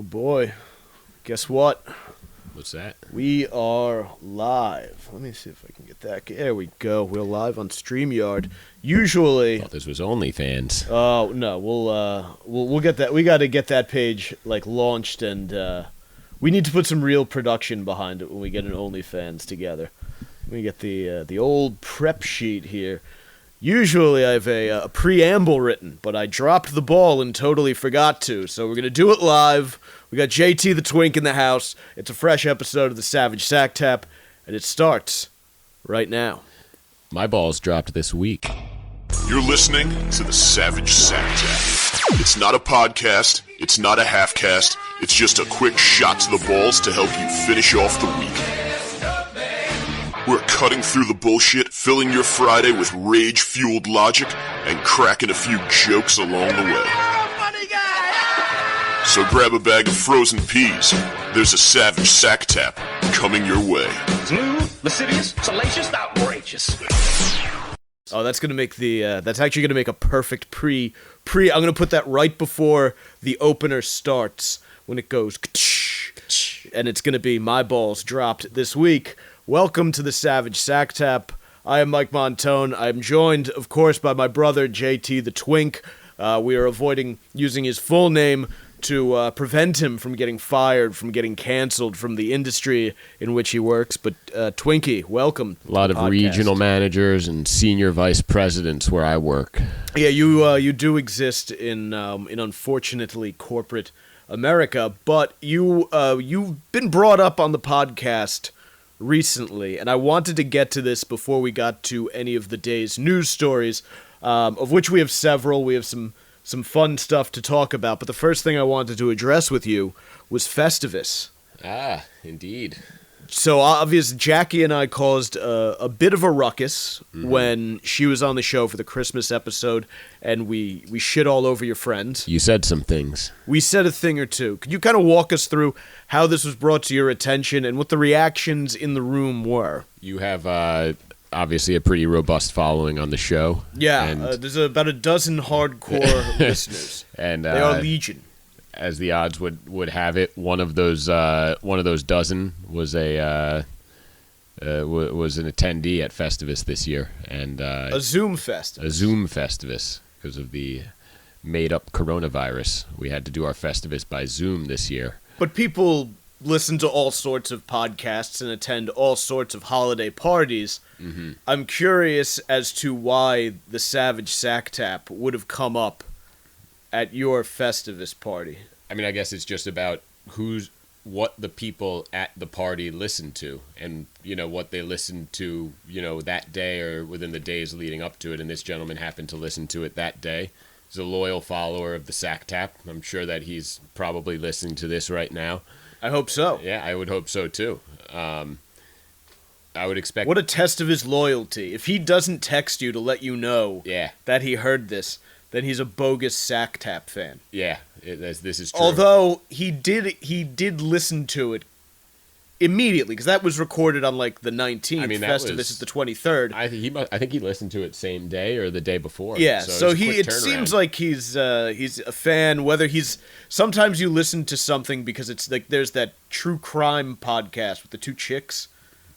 Oh boy. Guess what? What's that? We are live. Let me see if I can get that. There we go. We're live on StreamYard. Usually, I thought this was OnlyFans. oh no, we'll get that. We got to get that page like launched, and we need to put some real production behind it when we get an OnlyFans together. We get the old prep sheet here. Usually I have a preamble written, but I dropped the ball and totally forgot to, so we're going to do it live. We got JT The Twink in the house. It's a fresh episode of the Savage Sack Tap, and it starts right now. My balls dropped this week. You're listening to the Savage Sack Tap. It's not a podcast, it's not a half-cast, it's just a quick shot to the balls to help you finish off the week. We're cutting through the bullshit, filling your Friday with rage-fueled logic, and cracking a few jokes along the way. So grab a bag of frozen peas. There's a Savage Sack Tap coming your way. Smooth, lascivious, salacious, outrageous. Oh, that's gonna make that's actually gonna make a perfect pre. I'm gonna put that right before the opener starts when it goes, and it's gonna be my balls dropped this week. Welcome to the Savage Sack Tap. I am Mike Montone. I'm joined, of course, by my brother JT The Twink. We are avoiding using his full name to prevent him from getting fired, from getting canceled from the industry in which he works. But Twinkie, welcome. A lot of regional managers and senior vice presidents where I work. Yeah, you do exist in unfortunately corporate America, but you've been brought up on the podcast recently, and I wanted to get to this before we got to any of the day's news stories, of which we have several. We have some fun stuff to talk about, but the first thing I wanted to address with you was Festivus. Ah, indeed. So obviously Jackie and I caused a bit of a ruckus when she was on the show for the Christmas episode, and we shit all over your friend. You said some things. We said a thing or two. Could you kind of walk us through how this was brought to your attention and what the reactions in the room were? You have obviously a pretty robust following on the show. Yeah, and there's about a dozen hardcore listeners. And they are legion. As the odds would have it, one of those dozen was an attendee at Festivus this year, and A Zoom Festivus. A Zoom Festivus because of the made-up coronavirus. We had to do our Festivus by Zoom this year. But people listen to all sorts of podcasts and attend all sorts of holiday parties. Mm-hmm. I'm curious as to why the Savage Sack Tap would have come up at your Festivus party. I mean, I guess it's just about what the people at the party listen to, and what they listened to, that day or within the days leading up to it. And this gentleman happened to listen to it that day. He's a loyal follower of the Sack Tap. I'm sure that he's probably listening to this right now. I hope so. Yeah, I would hope so too. I would expect. What a test of his loyalty! If he doesn't text you to let you know that he heard this, then he's a bogus Sack Tap fan. Yeah, this is true. Although he did listen to it immediately, because that was recorded on like the 19th. I mean, Festivus is the 23rd. I think he listened to it same day or the day before. Yeah, so it seems like he's a fan. Whether sometimes you listen to something because it's like there's that true crime podcast with the two chicks,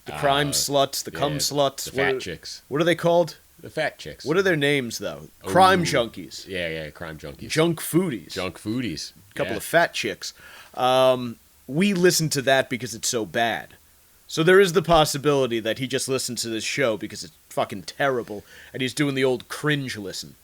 the crime sluts, the cum sluts, the fat chicks. What are they called? The fat chicks. What are their names, though? Crime junkies. Yeah, crime junkies. Junk foodies. A Couple of fat chicks. We listen to that because it's so bad. So there is the possibility that he just listens to this show because it's fucking terrible, and he's doing the old cringe listen.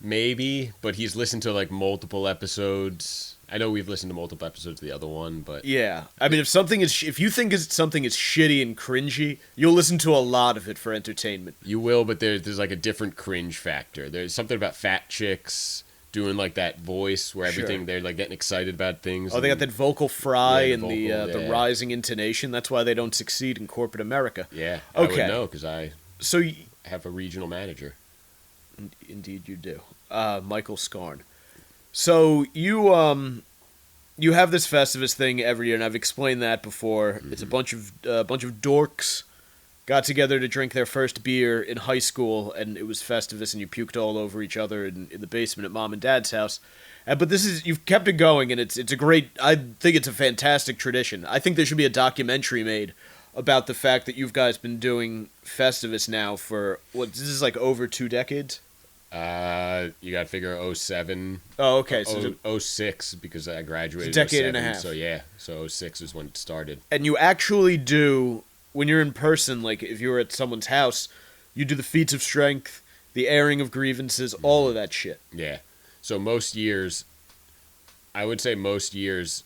Maybe, but he's listened to like multiple episodes. I know we've listened to multiple episodes of the other one, but yeah, I mean, if you think something is shitty and cringy, you'll listen to a lot of it for entertainment. You will, but there's like a different cringe factor. There's something about fat chicks doing like that voice where everything they're like getting excited about things. Oh, they got that vocal fry and the rising intonation. That's why they don't succeed in corporate America. Yeah, okay. I would know because I have a regional manager. Indeed, you do, Michael Scarn. So you have this Festivus thing every year, and I've explained that before. Mm-hmm. It's a bunch of dorks got together to drink their first beer in high school, and it was Festivus, and you puked all over each other in the basement at Mom and Dad's house. But you've kept it going, and it's a great, I think it's a fantastic tradition. I think there should be a documentary made about the fact that you guys been doing Festivus now for, this is like over 2 decades? You got to figure 07. Oh, okay. So 06, because I graduated. It's a decade 07, and a half. So yeah, so 06 is when it started. And you actually do, when you're in person, like if you're at someone's house, you do the feats of strength, the airing of grievances, all of that shit. Yeah. So most years, I would say most years,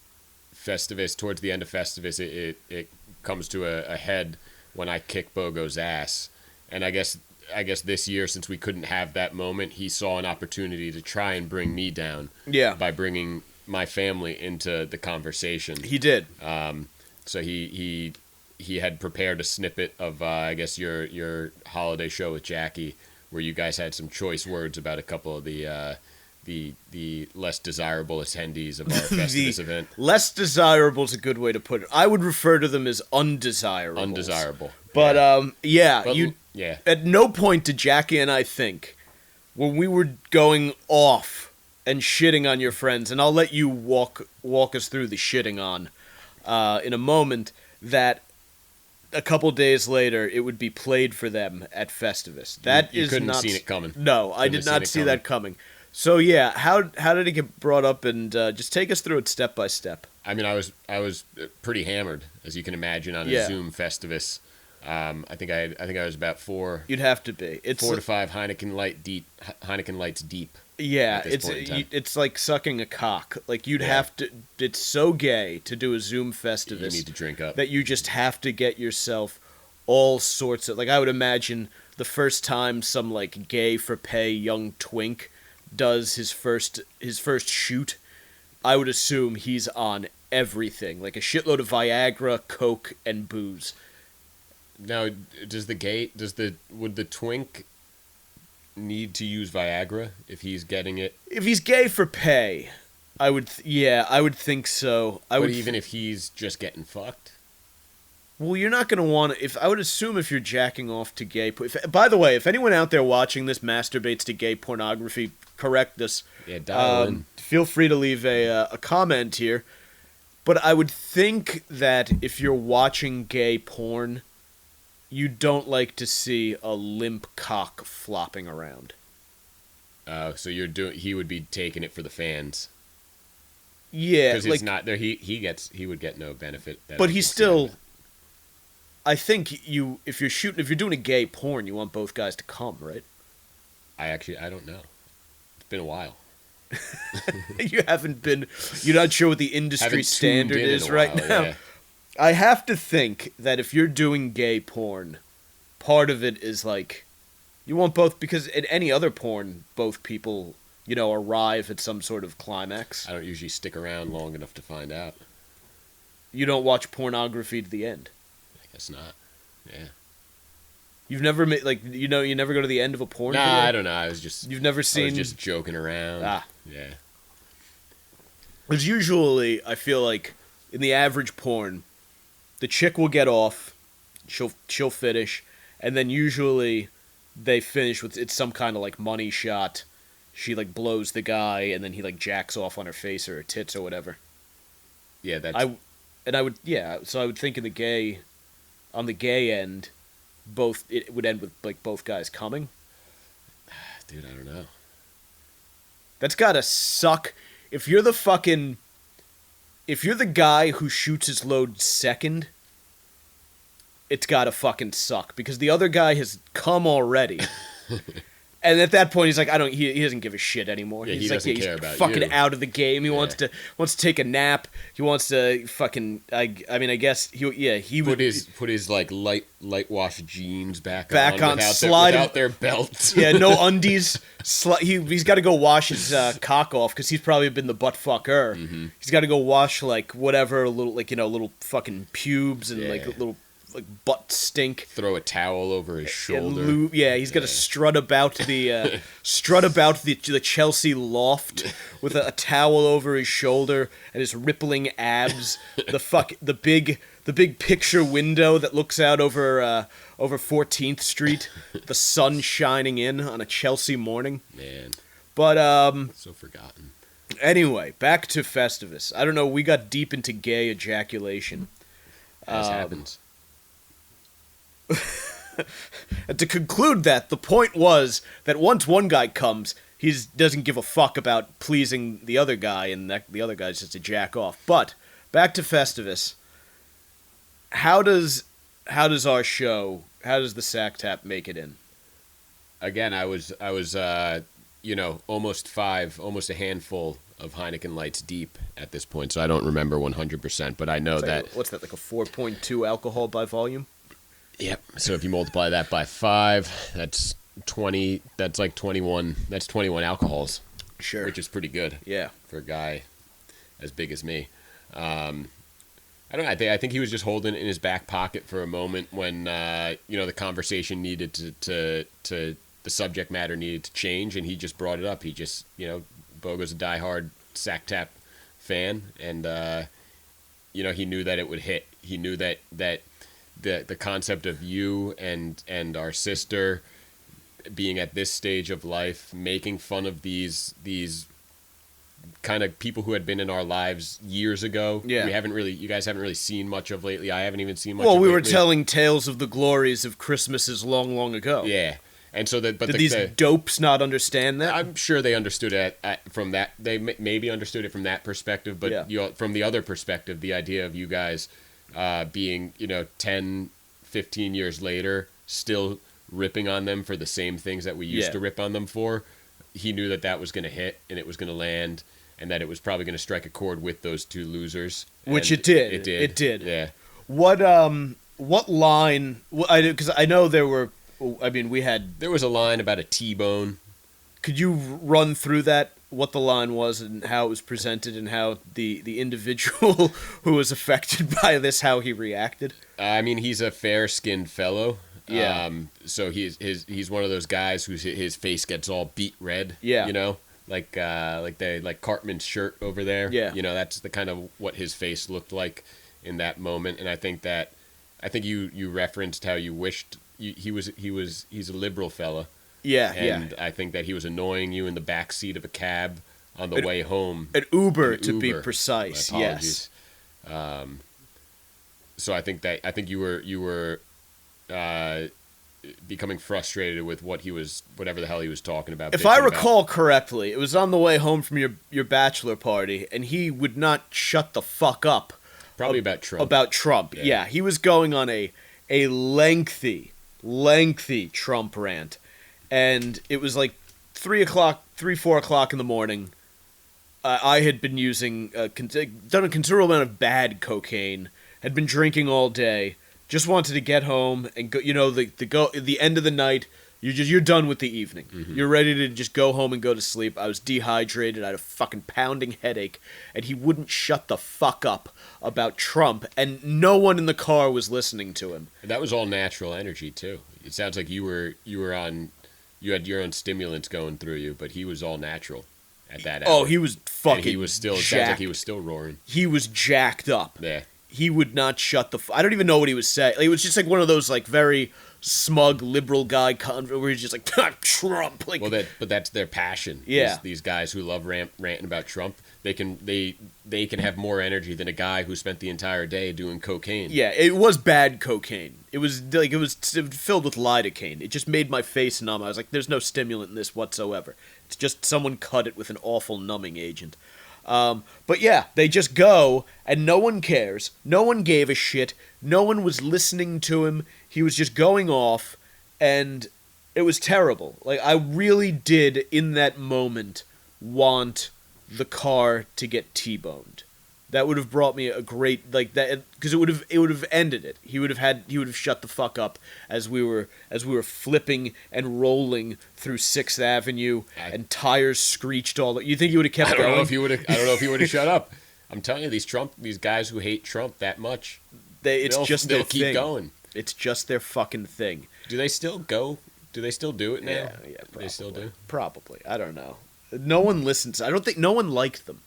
Festivus, towards the end of Festivus, it comes to a head when I kick Bogo's ass. And I guess this year, since we couldn't have that moment, he saw an opportunity to try and bring me down. Yeah. By bringing my family into the conversation. He did. So he had prepared a snippet of I guess your holiday show with Jackie, where you guys had some choice words about a couple of the less desirable attendees of our Festivus event. Less desirable is a good way to put it. I would refer to them as undesirable. Undesirable. But But, you. Yeah. At no point did Jackie and I think, when we were going off and shitting on your friends, and I'll let you walk us through the shitting on in a moment, that a couple days later it would be played for them at Festivus. You couldn't have seen it coming. No, I did not see that coming. So yeah, how did it get brought up, and just take us through it step by step. I mean, I was pretty hammered, as you can imagine, on a Zoom Festivus. I think I was about 4. You'd have to be. It's 4 to 5 Heineken Lights deep. Yeah, it's like sucking a cock. Like you'd have to. It's so gay to do a Zoom Festivus. You need to drink up. That you just have to get yourself all sorts of, like, I would imagine the first time some like gay for pay young twink does his first shoot, I would assume he's on everything, like a shitload of Viagra, coke, and booze. Now, would the twink need to use Viagra if he's getting it? If he's gay for pay, I would think so. Even if he's just getting fucked? Well, you're not going to want to... I would assume if you're jacking off to gay... By the way, if anyone out there watching this masturbates to gay pornography, correct us. Yeah, dial in. Feel free to leave a comment here. But I would think that if you're watching gay porn, you don't like to see a limp cock flopping around. So he would be taking it for the fans. Yeah, because it's not there. He would get no benefit. But he's still... I think if you're doing a gay porn, you want both guys to come, right? I don't know. It's been a while. You're not sure what the industry standard is right now. Yeah. I have to think that if you're doing gay porn, part of it is like, you want both, because in any other porn, both people, arrive at some sort of climax. I don't usually stick around long enough to find out. You don't watch pornography to the end? I guess not. Yeah. You've never made, you never go to the end of a porn video? I don't know. You've never seen... I was just joking around. Yeah. Because usually, I feel like, in the average porn, the chick will get off, she'll finish, and then usually they finish with, it's some kind of, like, money shot. She, like, blows the guy, and then he, like, jacks off on her face or her tits or whatever. Yeah, that's... So I would think on the gay end, it would end with, like, both guys coming. Dude, I don't know. That's gotta suck. If you're the guy who shoots his load second, it's gotta fucking suck, because the other guy has come already. And at that point, he's like, he doesn't give a shit anymore. Yeah, he's doesn't care about fucking you. out of the game. He wants to take a nap. He wants to fucking, I guess he would put his like light wash jeans back on without their belt. Yeah, no undies. He's got to go wash his cock off, because he's probably been the butt fucker. Mm-hmm. He's got to go wash like whatever little fucking pubes and like little like butt stink. Throw a towel over his shoulder. He's got to strut about the the Chelsea loft with a towel over his shoulder and his rippling abs. The big picture window that looks out over 14th Street, the sun shining in on a Chelsea morning. Man. But So forgotten. Anyway, back to Festivus. I don't know, we got deep into gay ejaculation. As happens. And to conclude that, the point was that once one guy comes, he doesn't give a fuck about pleasing the other guy, and the other guy's just a jack off. But back to Festivus. How does our show? How does the Sack Tap make it in? Again, I was almost a handful of Heineken Lights deep at this point, so I don't remember 100%, but I know that... What's that, like a 4.2 alcohol by volume? Yep. So if you multiply that by 5, that's 20, that's like 21, that's 21 alcohols. Sure. Which is pretty good. Yeah. For a guy as big as me. I don't know. I think he was just holding it in his back pocket for a moment when, the conversation needed to the subject matter needed to change, and he just brought it up. He just, Bogo's a diehard Sack Tap fan, and, he knew that it would hit. He knew that the concept of you and our sister being at this stage of life, making fun of these kind of people who had been in our lives years ago. Yeah. You guys haven't really seen much of lately. I haven't even seen much Well, of we were lately. telling tales of the glories of Christmases long, long ago. Yeah. And so that, but Did these dopes not understand that? I'm sure they understood it from that. They maybe understood it from that perspective, but from the other perspective, the idea of you guys being 10, 15 years later, still ripping on them for the same things that we used to rip on them for. He knew that was going to hit and it was going to land, and that it was probably going to strike a chord with those two losers. Which and it did. It did. Yeah. What line? Because I know there were. There was a line about a T-bone. Could you run through that? What the line was and how it was presented, and how the individual who was affected by this, how he reacted? He's a fair-skinned fellow. Yeah. So he's one of those guys his face gets all beet red. Yeah. Like Cartman's shirt over there. Yeah. That's the kind of what his face looked like in that moment. And I think you referenced how you wished he's a liberal fella. Yeah. And I think that he was annoying you in the back seat of a cab on the way home. An Uber, to be precise. Apologies. Yes. So I think you were becoming frustrated with whatever the hell he was talking about. If I recall correctly, it was on the way home from your bachelor party, and he would not shut the fuck up. Probably about Trump. About Trump, yeah. He was going on a lengthy Trump rant, and it was like 4 o'clock in the morning. I had been done a considerable amount of bad cocaine, had been drinking all day, just wanted to get home and go. The end of the night, you're done with the evening. Mm-hmm. You're ready to just go home and go to sleep. I was dehydrated. I had a fucking pounding headache, and he wouldn't shut the fuck up about Trump, and no one in the car was listening to him. That was all natural energy too. It sounds like you had your own stimulants going through you, but he was all natural at that hour. Oh, he was fucking. And he was still. It sounds like he was still roaring. He was jacked up. Yeah. He would not shut the. I don't even know what he was saying. It was just like one of those like very smug liberal guy where he's just like Trump. Like, but that's their passion. Yeah. These guys who love ranting about Trump, they can have more energy than a guy who spent the entire day doing cocaine. Yeah, it was bad cocaine. It was filled with lidocaine. It just made my face numb. I was like, there's no stimulant in this whatsoever. It's just someone cut it with an awful numbing agent. But yeah, they just go, and no one cares. No one gave a shit. No one was listening to him. He was just going off, and it was terrible. Like, I really did, in that moment, want the car to get T-boned. That would have brought me a great, like, that, because it would have ended it. He would have shut the fuck up as we were flipping and rolling through 6th Avenue, and tires screeched all. You think he would have kept going? I don't know if he would have shut up. I'm telling you, these guys who hate Trump that much, they'll keep going. It's just their fucking thing. Do they still go? Do they still do it now? Yeah, probably. They still do? Probably. I don't know. No one listens. I don't think no one liked them.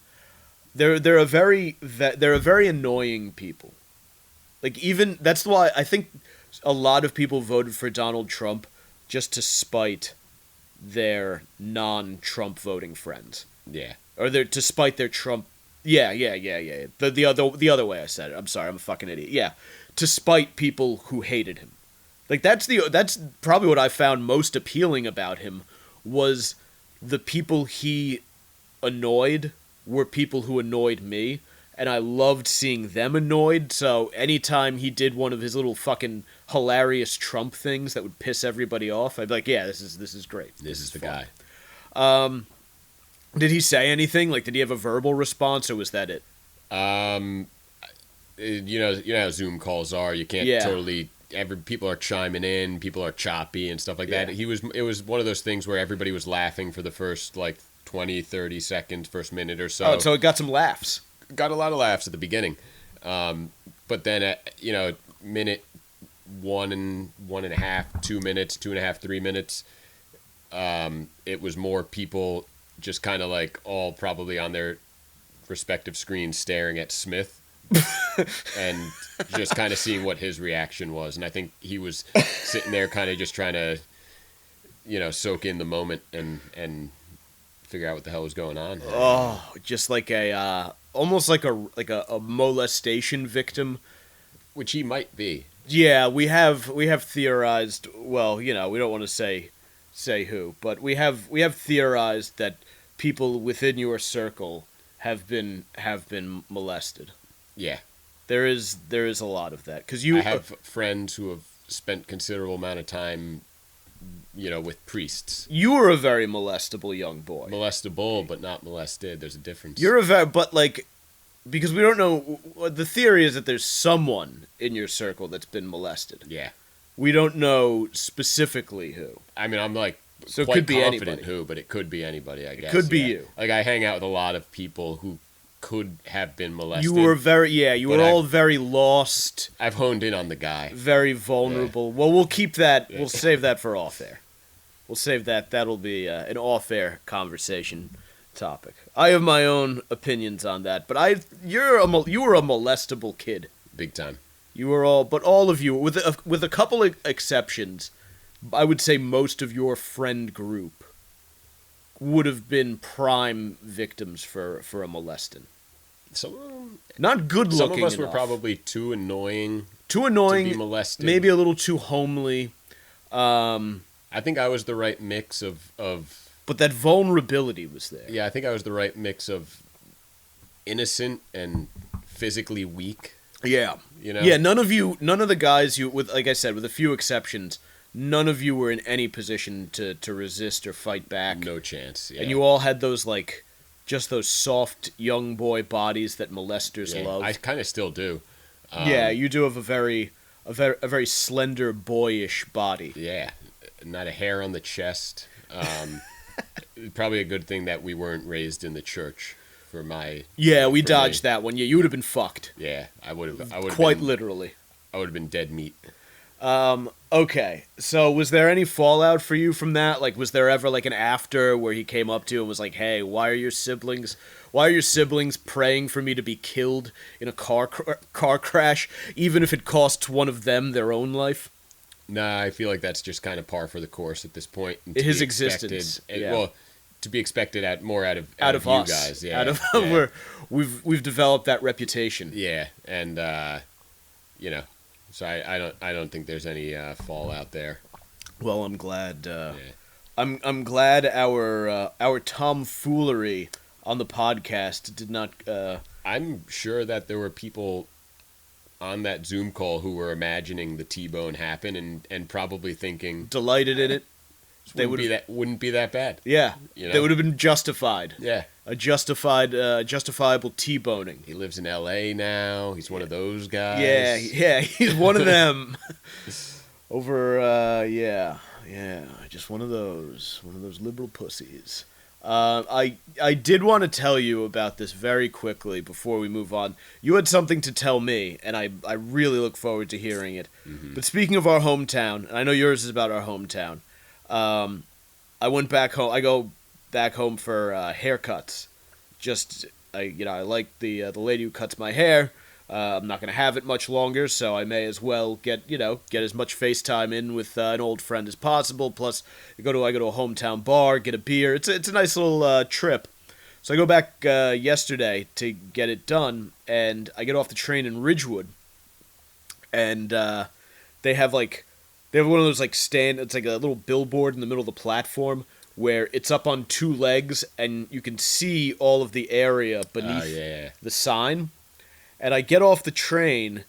They're a very annoying people. Like, even that's why I think a lot of people voted for Donald Trump just to spite their non-Trump voting friends. Yeah. Or to spite their Trump. Yeah. The other way I said it. I'm sorry. I'm a fucking idiot. Yeah. To spite people who hated him. Like, that's probably what I found most appealing about him, was the people he annoyed were people who annoyed me, and I loved seeing them annoyed. So anytime he did one of his little fucking hilarious Trump things that would piss everybody off, I'd be like, yeah, this is great. This is the fun. guy. Did he say anything? Like, did he have a verbal response, or was that it? You know how Zoom calls are. You can't totally. People are chiming in. People are choppy and stuff like that. It was one of those things where everybody was laughing for the first 20, 30 seconds, first minute or so. Oh, so it got some laughs. Got a lot of laughs at the beginning, but then at minute 1.5, 2 minutes, 2.5, 3 minutes, it was more people just kind of all probably on their respective screens staring at Smith. And just kind of seeing what his reaction was, and I think he was sitting there kind of just trying to soak in the moment and figure out what the hell was going on. Oh, just like almost like a molestation victim, which he might be. Yeah, we have theorized. Well, we don't want to say who, but we have theorized that people within your circle have been molested. Yeah, there is a lot of that, because I have friends who have spent considerable amount of time, with priests. You were a very molestable young boy. Molestable, but not molested. There's a difference. Because we don't know. The theory is that there's someone in your circle that's been molested. Yeah, we don't know specifically who. I mean, I'm so it quite could be confident anybody. who, but it could be anybody. I guess it could be you. I hang out with a lot of people who could have been molested. You were very lost. I've honed in on the guy. Very vulnerable. Yeah. Well, we'll keep that. Yeah. We'll save that for off air. We'll save that. That'll be an off air conversation topic. I have my own opinions on that, but you were a molestable kid. Big time. You were all of you, with a couple of exceptions, I would say most of your friend group would have been prime victims for a molesting. Not good looking. Some of us enough. were probably too annoying to be molested. Maybe a little too homely. I think I was the right mix of. But that vulnerability was there. Yeah, I think I was the right mix of innocent and physically weak. Yeah. Yeah, none of the guys like I said, with a few exceptions, none of you were in any position to resist or fight back. No chance. Yeah. And you all had those just those soft young boy bodies that molesters love. I kind of still do. Yeah, you do have a very slender, boyish body. Yeah, not a hair on the chest. Probably a good thing that we weren't raised in the church. Yeah, we dodged that one. Yeah, you would have been fucked. Yeah, I would have. Quite literally. I would have been dead meat. Okay, so was there any fallout for you from that? Was there ever an after where he came up to you and was like, "Hey, why are your siblings praying for me to be killed in a car crash, even if it costs one of them their own life?" Nah, I feel like that's just kind of par for the course at this point. His existence. Well, to be expected out of us, you guys. Yeah, we've developed that reputation. Yeah, and so I don't think there's any fallout there. Well, I'm glad. I'm glad our tomfoolery on the podcast did not. I'm sure that there were people on that Zoom call who were imagining the T-bone happen and probably thinking, delighted in it. Wouldn't be that bad. Yeah, they would have been justified. Yeah, a justifiable T-boning. He lives in L.A. now. He's one of those guys. Yeah, he's one of them. Just one of those liberal pussies. I did want to tell you about this very quickly before we move on. You had something to tell me, and I really look forward to hearing it. Mm-hmm. But speaking of our hometown, and I know yours is about our hometown, I went back home. I go back home for haircuts. I like the lady who cuts my hair. I'm not gonna have it much longer, so I may as well get as much FaceTime in with an old friend as possible. Plus, I go to a hometown bar, get a beer. It's a nice little trip. So I go back yesterday to get it done, and I get off the train in Ridgewood, and they have one of those it's like a little billboard in the middle of the platform where it's up on two legs, and you can see all of the area beneath the sign. And I get off the train,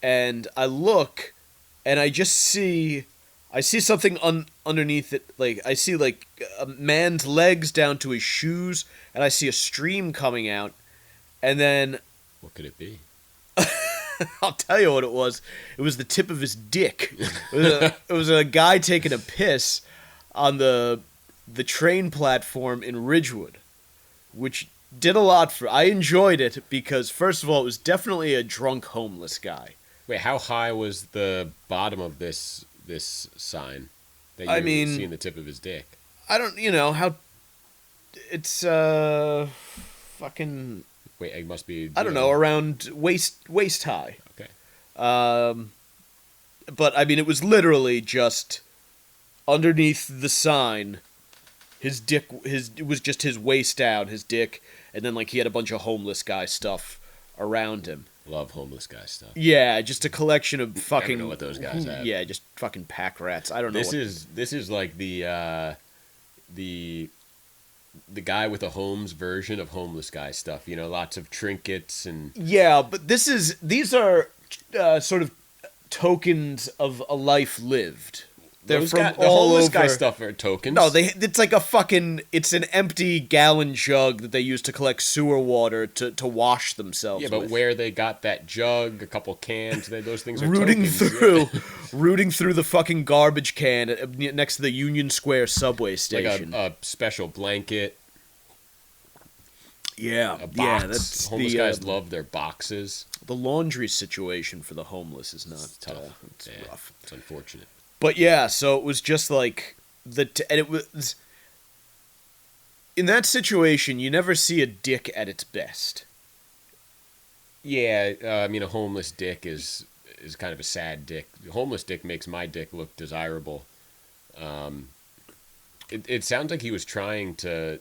and I look, and I see something underneath it. Like, I see, like, a man's legs down to his shoes, and I see a stream coming out, and then... What could it be? I'll tell you what it was. It was the tip of his dick. It was a guy taking a piss on the train platform in Ridgewood, which... did a lot for... I enjoyed it because, first of all, it was definitely a drunk homeless guy. Wait, how high was the bottom of this sign that you were seeing the tip of his dick? I don't... how... It's, fucking... Wait, it must be... I don't know, around waist high. Okay. But, I mean, it was literally just underneath the sign... His dick, it was just his waist down, his dick, and then, like, he had a bunch of homeless guy stuff around him. Love homeless guy stuff. Yeah, just a collection of fucking... I don't know what those guys have. Yeah, just fucking pack rats. I don't know. This is like the guy with a Holmes version of homeless guy stuff. You know, lots of trinkets and... Yeah, but these are sort of tokens of a life lived. They're from the all homeless over. guy stuff are tokens. No, it's like it's an empty gallon jug that they use to collect sewer water to wash themselves. Yeah, but with. Where they got that jug, a couple cans, those things are rooting tokens. Rooting through the fucking garbage can next to the Union Square subway station. Like a special blanket. Yeah, a box. Yeah, that's homeless guys love their boxes. The laundry situation for the homeless is not tough. It's rough. It's unfortunate. But yeah, so it was just like and it was in that situation. You never see a dick at its best. Yeah, I mean, a homeless dick is kind of a sad dick. A homeless dick makes my dick look desirable. It sounds like he was trying to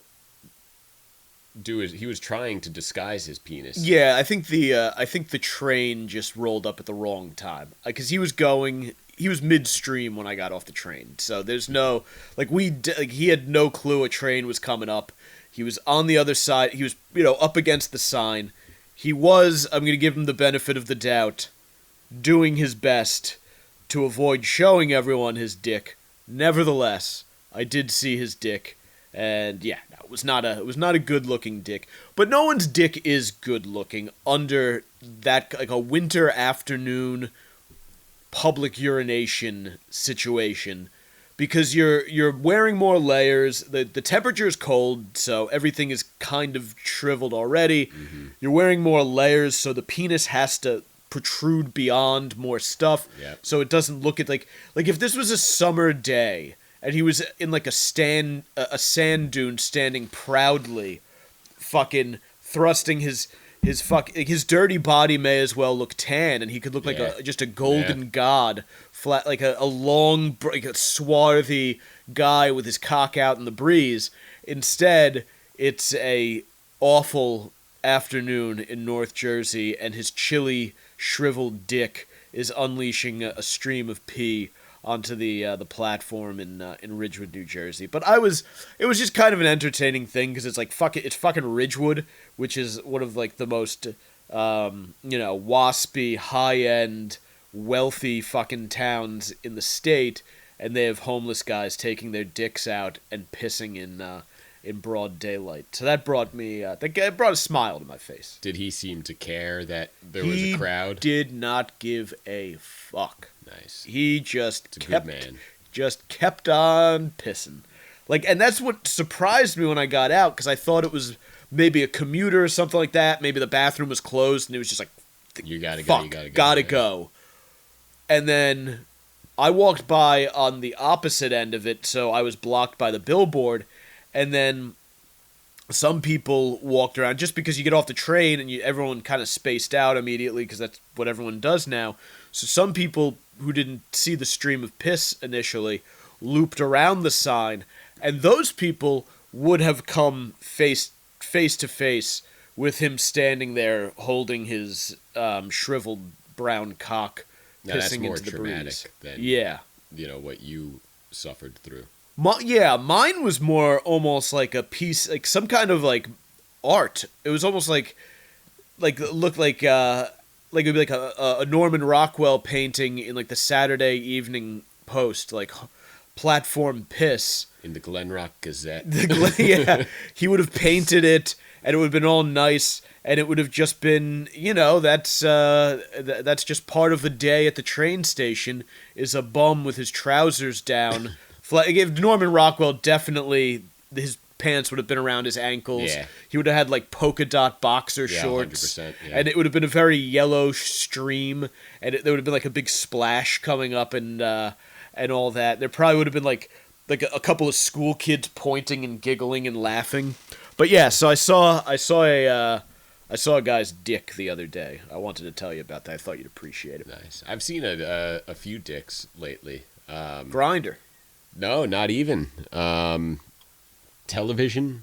disguise his penis. Yeah, I think the train just rolled up at the wrong time. Because he was midstream when I got off the train. So there's no he had no clue a train was coming up. He was on the other side. He was, up against the sign. He was, I'm going to give him the benefit of the doubt, doing his best to avoid showing everyone his dick. Nevertheless, I did see his dick. And yeah, it was not a good looking dick. But no one's dick is good looking under that, like, a winter afternoon public urination situation, because you're wearing more layers. The temperature is cold, so everything is kind of shriveled already. Mm-hmm. You're wearing more layers, so the penis has to protrude beyond more stuff. Yep. So it doesn't look like if this was a summer day and he was in like a sand dune standing proudly, fucking thrusting his dirty body may as well look tan, and he could look like just a golden god, flat, like a long, like a swarthy guy with his cock out in the breeze. Instead, it's a awful afternoon in North Jersey, and his chilly, shriveled dick is unleashing a stream of pee onto the platform in Ridgewood, New Jersey. But it was just kind of an entertaining thing, because it's like it's fucking Ridgewood, which is one of like the most waspy, high-end, wealthy fucking towns in the state, and they have homeless guys taking their dicks out and pissing in broad daylight. So that brought a smile to my face. Did he seem to care that there was a crowd? He did not give a fuck. Nice. He just kept on pissing. Like, and that's what surprised me when I got out, because I thought it was maybe a commuter or something like that. Maybe the bathroom was closed, and it was just like, You gotta fuck, go. gotta go. And then I walked by on the opposite end of it, so I was blocked by the billboard, and then some people walked around, just because you get off the train and everyone kind of spaced out immediately, because that's what everyone does now. So some people who didn't see the stream of piss initially looped around the sign, and those people would have come face to face with him standing there holding his shriveled brown cock, Now, that's pissing more into the traumatic breeze. than what you suffered through. Mine was more almost like a piece, like some kind of like art. It was almost like it looked like it'd be like a Norman Rockwell painting in like the Saturday Evening Post, like platform piss. In the Glen Rock Gazette. Yeah, he would have painted it, and it would have been all nice, and it would have just been, that's just part of the day at the train station, is a bum with his trousers down. If Norman Rockwell, definitely his pants would have been around his ankles. Yeah. He would have had like polka dot boxer shorts. 100%, yeah. And it would have been a very yellow stream, and there would have been like a big splash coming up and all that. There probably would have been like a couple of school kids pointing and giggling and laughing. But yeah, so I saw a guy's dick the other day. I wanted to tell you about that. I thought you'd appreciate it. Nice. I've seen a few dicks lately. Grinder. No, not even. Television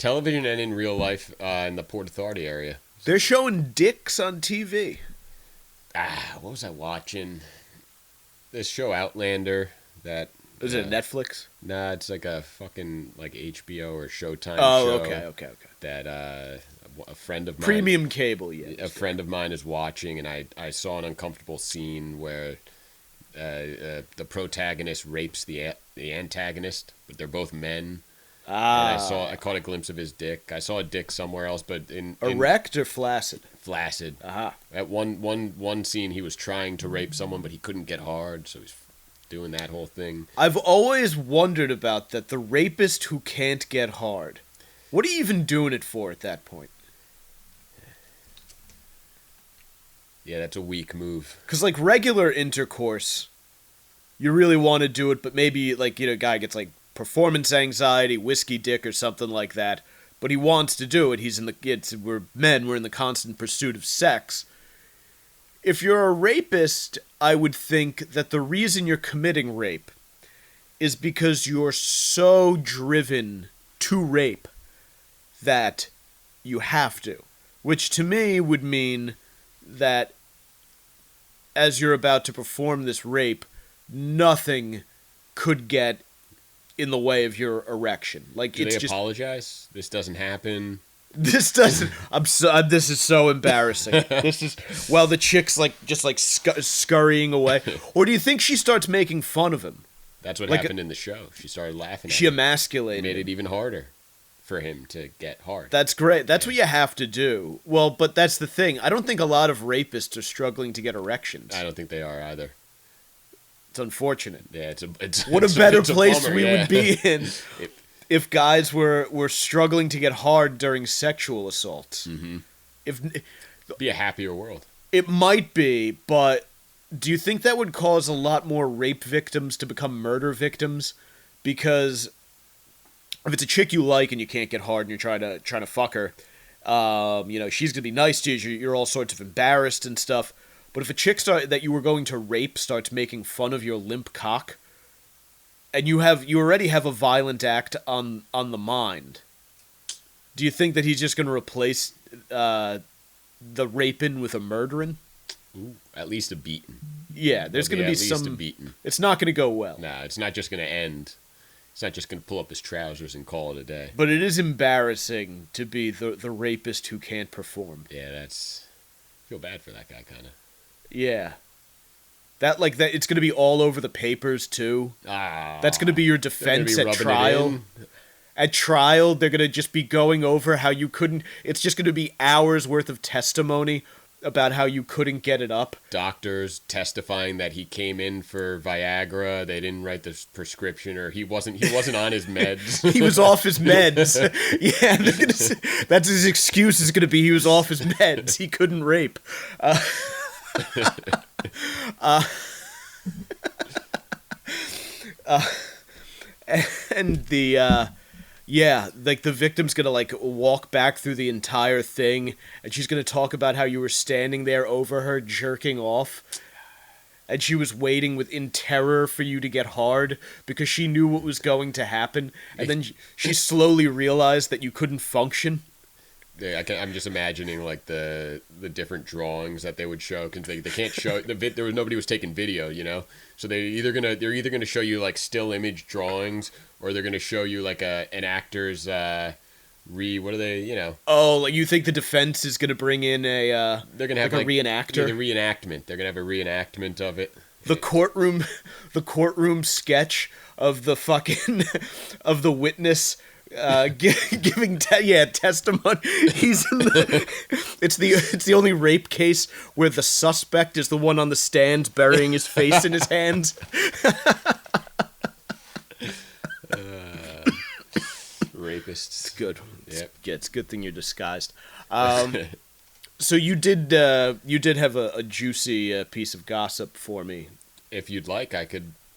and in real life in the Port Authority area. They're showing dicks on TV. What was I watching? This show Outlander that... Is it Netflix? Nah, it's like a fucking like HBO or Showtime Oh, show. okay. That a friend of mine... Premium cable, yeah. A friend of mine is watching, and I saw an uncomfortable scene where the protagonist rapes the antagonist, but they're both men. And I caught a glimpse of his dick. I saw a dick somewhere else, but in erect or flaccid? Flaccid. Uh-huh. At one scene, he was trying to rape someone, but he couldn't get hard, so he's doing that whole thing. I've always wondered about that. The rapist who can't get hard. What are you even doing it for at that point? Yeah, that's a weak move. Because like regular intercourse, you really want to do it, but maybe like a guy gets like performance anxiety, whiskey dick, or something like that. But he wants to do it. We're men. We're in the constant pursuit of sex. If you're a rapist, I would think that the reason you're committing rape is because you're so driven to rape that you have to. Which to me would mean that as you're about to perform this rape, nothing could get in the way of your erection. Like, Do it's they just apologize? This doesn't happen. This doesn't. This is so embarrassing. This is while the chick's just scurrying away. Or do you think she starts making fun of him? That's what happened in the show. She started laughing. She at him. emasculated. Made it even harder for him to get hard. That's great. That's what you have to do. Well, but that's the thing. I don't think a lot of rapists are struggling to get erections. I don't think they are either. It's unfortunate. Yeah, what a better place bummer, we would be in if guys were struggling to get hard during sexual assaults. Mm-hmm. It'd be a happier world. It might be, but do you think that would cause a lot more rape victims to become murder victims? Because if it's a chick you like and you can't get hard and you're trying to fuck her, she's gonna be nice to you. You're all sorts of embarrassed and stuff. But if a chick that you were going to rape starts making fun of your limp cock, and you already have a violent act on the mind, do you think that he's just going to replace the raping with a murdering? Ooh, at least a beating. Yeah, there's going to be some. At least a beating. It's not going to go well. Nah, it's not just going to end. It's not just going to pull up his trousers and call it a day. But it is embarrassing to be the rapist who can't perform. Yeah, I feel bad for that guy, kind of. Yeah. That it's going to be all over the papers, too. That's going to be your defense at trial. At trial, they're going to just be going over how you couldn't... It's just going to be hours worth of testimony about how you couldn't get it up. Doctors testifying that he came in for Viagra, they didn't write the prescription, or he wasn't on his meds. He was off his meds. Yeah, that's his excuse is going to be he was off his meds. He couldn't rape. And the like the victim's gonna like walk back through the entire thing, and she's gonna talk about how you were standing there over her jerking off, and she was waiting in terror for you to get hard because she knew what was going to happen, and then she slowly realized that you couldn't function. Yeah, I'm just imagining like the different drawings that they would show, because they can't show there was nobody was taking video, you know. So they're either gonna show you like still image drawings, or they're gonna show you like an actor's what are they, you know? Oh, like you think the defense is gonna bring in a they're gonna have like a reenactor? Yeah, the reenactment. They're gonna have a reenactment of it. The courtroom sketch of the fucking of the witness giving testimony. He's in it's the only rape case where the suspect is the one on the stand burying his face in his hands. Rapists. It's good. Yep. It's a good thing you're disguised. So you did have a juicy piece of gossip for me. If you'd like,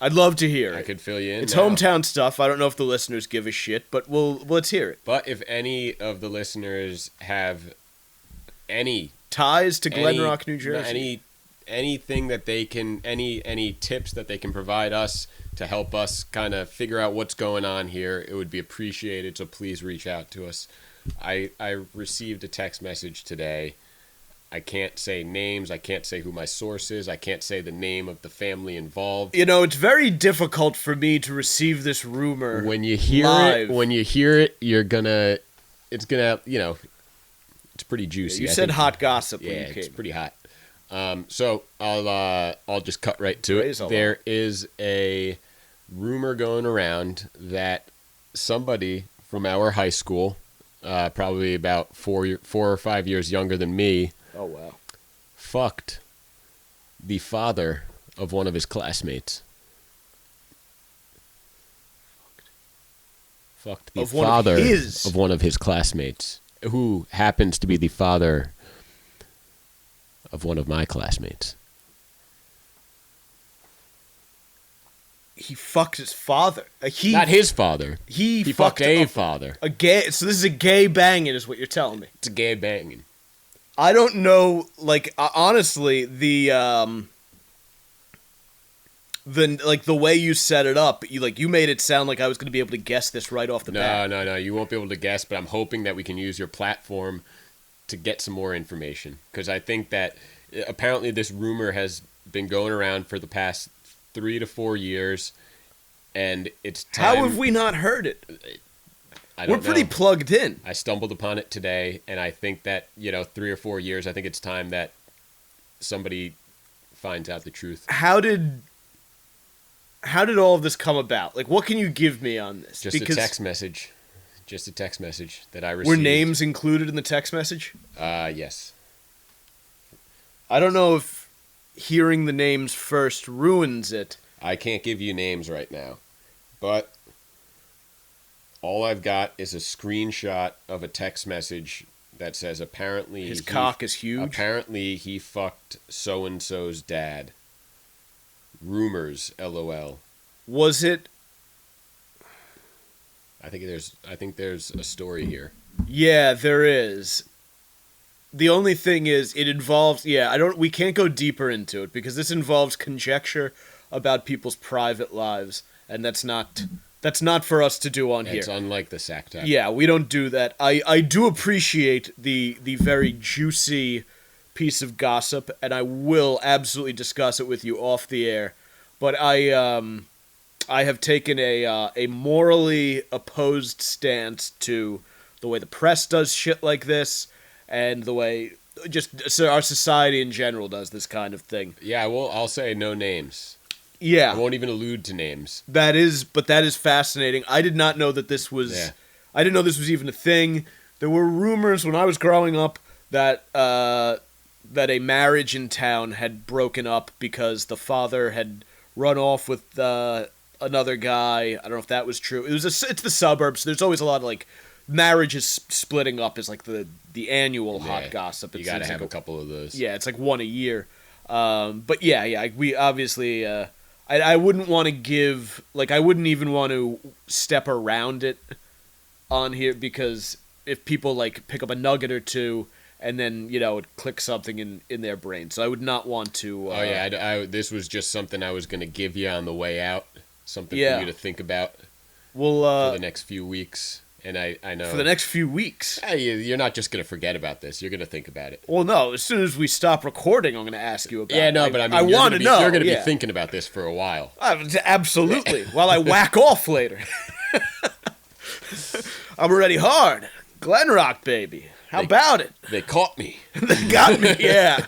I'd love to hear it. I could fill you in. It's now. hometown stuff. I don't know if the listeners give a shit, but let's hear it. But if any of the listeners have any ties to Glen Rock, New Jersey, anything that they can, any tips that they can provide us to help us kind of figure out what's going on here, it would be appreciated. So please reach out to us. I received a text message today. I can't say names. I can't say who my source is. I can't say the name of the family involved. You know, it's very difficult for me to receive this rumor. When you hear live. it, it's gonna, you know, it's pretty juicy. You said hot gossip. Yeah, when you came. it's pretty hot. So I'll just cut right to it. There is a rumor going around that somebody from our high school, probably about 4 or 5 years younger than me. Oh, wow. Fucked the father of one of his classmates. Fucked the father of one of his classmates, who happens to be the father of one of my classmates. He fucked his father. Not his father. He fucked a father. A gay. So this is a gay banging, is what you're telling me. It's a gay banging. I don't know. Like honestly, the way you set it up, you made it sound like I was going to be able to guess this right off the bat. No. You won't be able to guess, but I'm hoping that we can use your platform to get some more information, because I think that apparently this rumor has been going around for the past 3 to 4 years, and it's time. How have we not heard it? I don't We're pretty know. plugged in. I stumbled upon it today, and I think that 3 or 4 years. I think it's time that somebody finds out the truth. How did all of this come about? Like, what can you give me on this? Just a text message. Just a text message that I received. Were names included in the text message? Yes. I don't know if hearing the names first ruins it. I can't give you names right now, but all I've got is a screenshot of a text message that says apparently his cock is huge. Apparently he fucked so and so's dad. Rumors, LOL. Was it? I think there's a story here. Yeah, there is. The only thing is, it involves. Yeah, we can't go deeper into it because this involves conjecture about people's private lives, and that's not for us to do on here. It's unlike the sack tap. Yeah, we don't do that. I do appreciate the very juicy piece of gossip, and I will absolutely discuss it with you off the air. But I have taken a morally opposed stance to the way the press does shit like this, and the way our society in general does this kind of thing. Yeah, well, I'll say no names. Yeah. I won't even allude to names. That is fascinating. I did not know that this was... Yeah. I didn't know this was even a thing. There were rumors when I was growing up that a marriage in town had broken up because the father had run off with another guy. I don't know if that was true. It's the suburbs. So there's always a lot of like marriages splitting up is like the annual hot gossip. You got to have a couple of those. Yeah, it's like one a year. But yeah, we obviously I wouldn't want to give like I wouldn't even want to step around it on here because if people like pick up a nugget or two and then it clicks something in their brain, so I would not want to. This was just something I was going to give you on the way out, something for you to think about. Well, for the next few weeks, and I know for the next few weeks. You're not just going to forget about this; you're going to think about it. Well, no. As soon as we stop recording, I'm going to ask you about. Yeah, no, but I mean, I want to know. You're going to be thinking about this for a while. Absolutely. While I whack off later. I'm already hard. Glen Rock, baby. How about it? They caught me. They got me, yeah.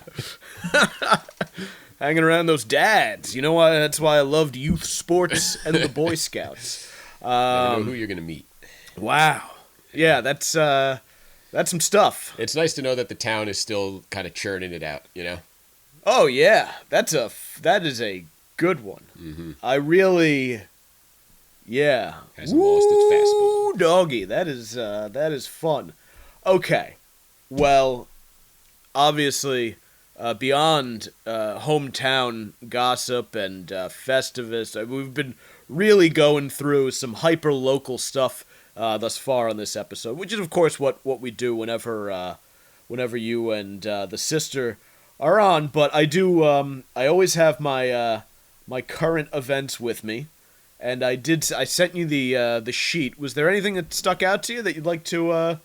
Hanging around those dads. You know why? That's why I loved youth sports and the Boy Scouts. Never know who you're going to meet. Wow. Yeah, that's some stuff. It's nice to know that the town is still kind of churning it out, Oh, yeah. That is a good one. Mm-hmm. I really... Yeah. Hasn't lost its fastball. Doggy. That is fun. Okay. Well, obviously, beyond hometown gossip and Festivus, we've been really going through some hyper-local stuff thus far on this episode, which is, of course, what we do whenever you and the sister are on. But I do. I always have my current events with me. And I sent you the sheet. Was there anything that stuck out to you that you'd like to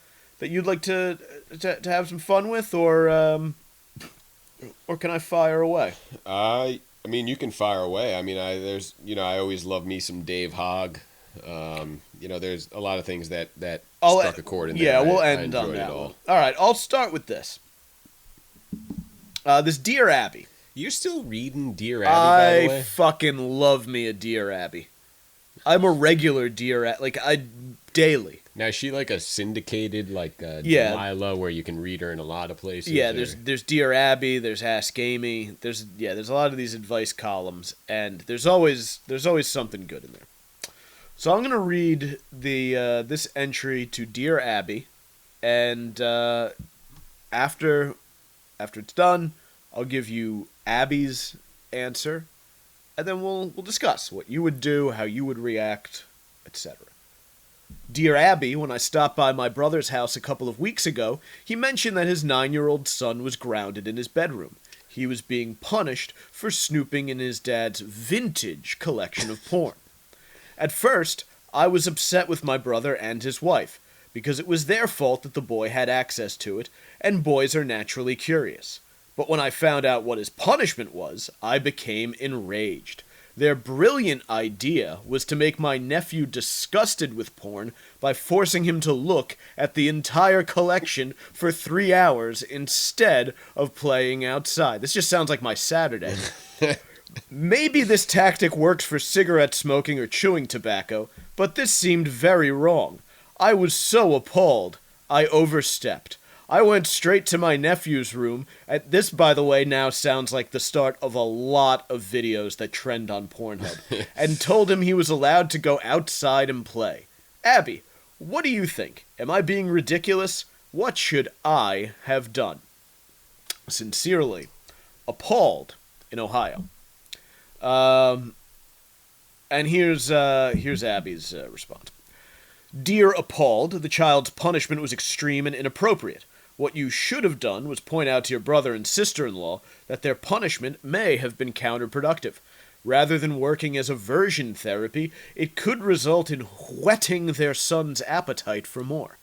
have some fun with, or can I fire away? I mean, you can fire away. I mean, I always love me some Dave Hogg. There's a lot of things that struck a chord in there. Yeah, we'll end on that one. All right, I'll start with this. This Dear Abby. You're still reading Dear Abby, by the way? I fucking love me a Dear Abby. I'm a regular Dear Abby, daily. Now, is she like a syndicated, Delilah, where you can read her in a lot of places? Yeah, there's Dear Abby, there's Ask Amy, there's a lot of these advice columns, and there's always something good in there. So I'm gonna read this entry to Dear Abby, and after it's done, I'll give you Abby's answer, and then we'll discuss what you would do, how you would react, etc. Dear Abby, when I stopped by my brother's house a couple of weeks ago, he mentioned that his 9-year-old son was grounded in his bedroom. He was being punished for snooping in his dad's vintage collection of porn. At first, I was upset with my brother and his wife, because it was their fault that the boy had access to it, and boys are naturally curious. But when I found out what his punishment was, I became enraged. Their brilliant idea was to make my nephew disgusted with porn by forcing him to look at the entire collection for 3 hours instead of playing outside. This just sounds like my Saturday. Maybe this tactic works for cigarette smoking or chewing tobacco, but this seemed very wrong. I was so appalled, I overstepped. I went straight to my nephew's room. This, by the way, now sounds like the start of a lot of videos that trend on Pornhub, and told him he was allowed to go outside and play. Abby, what do you think? Am I being ridiculous? What should I have done? Sincerely, Appalled in Ohio. And here's Abby's response. Dear Appalled, the child's punishment was extreme and inappropriate. What you should have done was point out to your brother and sister-in-law that their punishment may have been counterproductive. Rather than working as aversion therapy, it could result in whetting their son's appetite for more.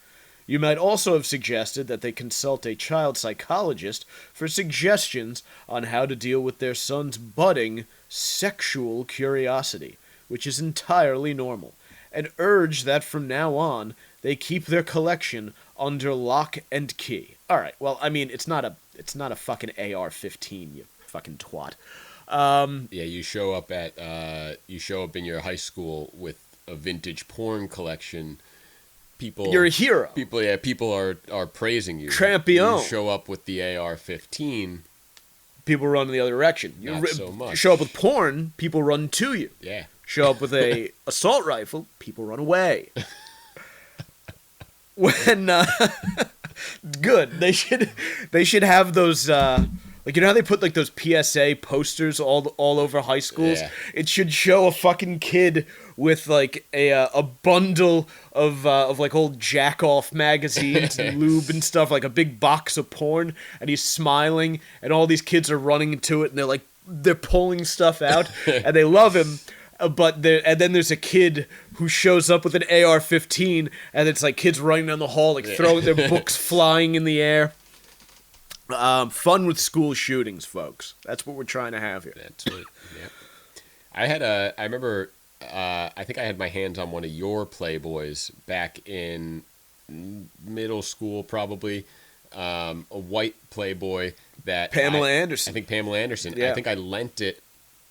You might also have suggested that they consult a child psychologist for suggestions on how to deal with their son's budding sexual curiosity, which is entirely normal, and urge that from now on they keep their collection under lock and key. All right. Well, I mean, it's not a fucking AR-15, you fucking twat. Yeah, you show up in your high school with a vintage porn collection, people. You're a hero. People are praising you. Champion. You show up with the AR-15. People run in the other direction. Not so much. Show up with porn, people run to you. Yeah. Show up with a assault rifle, people run away. When good, they should have those like, you know how they put like those PSA posters all over high schools? Yeah. It should show a fucking kid with like a bundle of like old jack off magazines and lube and stuff, like a big box of porn, and he's smiling, and all these kids are running into it, and they're pulling stuff out, and they love him. And then there's a kid who shows up with an AR-15, and it's like kids running down the hall, like throwing their books flying in the air. Fun with school shootings, folks. That's what we're trying to have here. That's it. Yeah. I remember, I think I had my hands on one of your Playboys back in middle school, probably. A white Playboy that Pamela Anderson. I think Pamela Anderson. Yeah. I think I lent it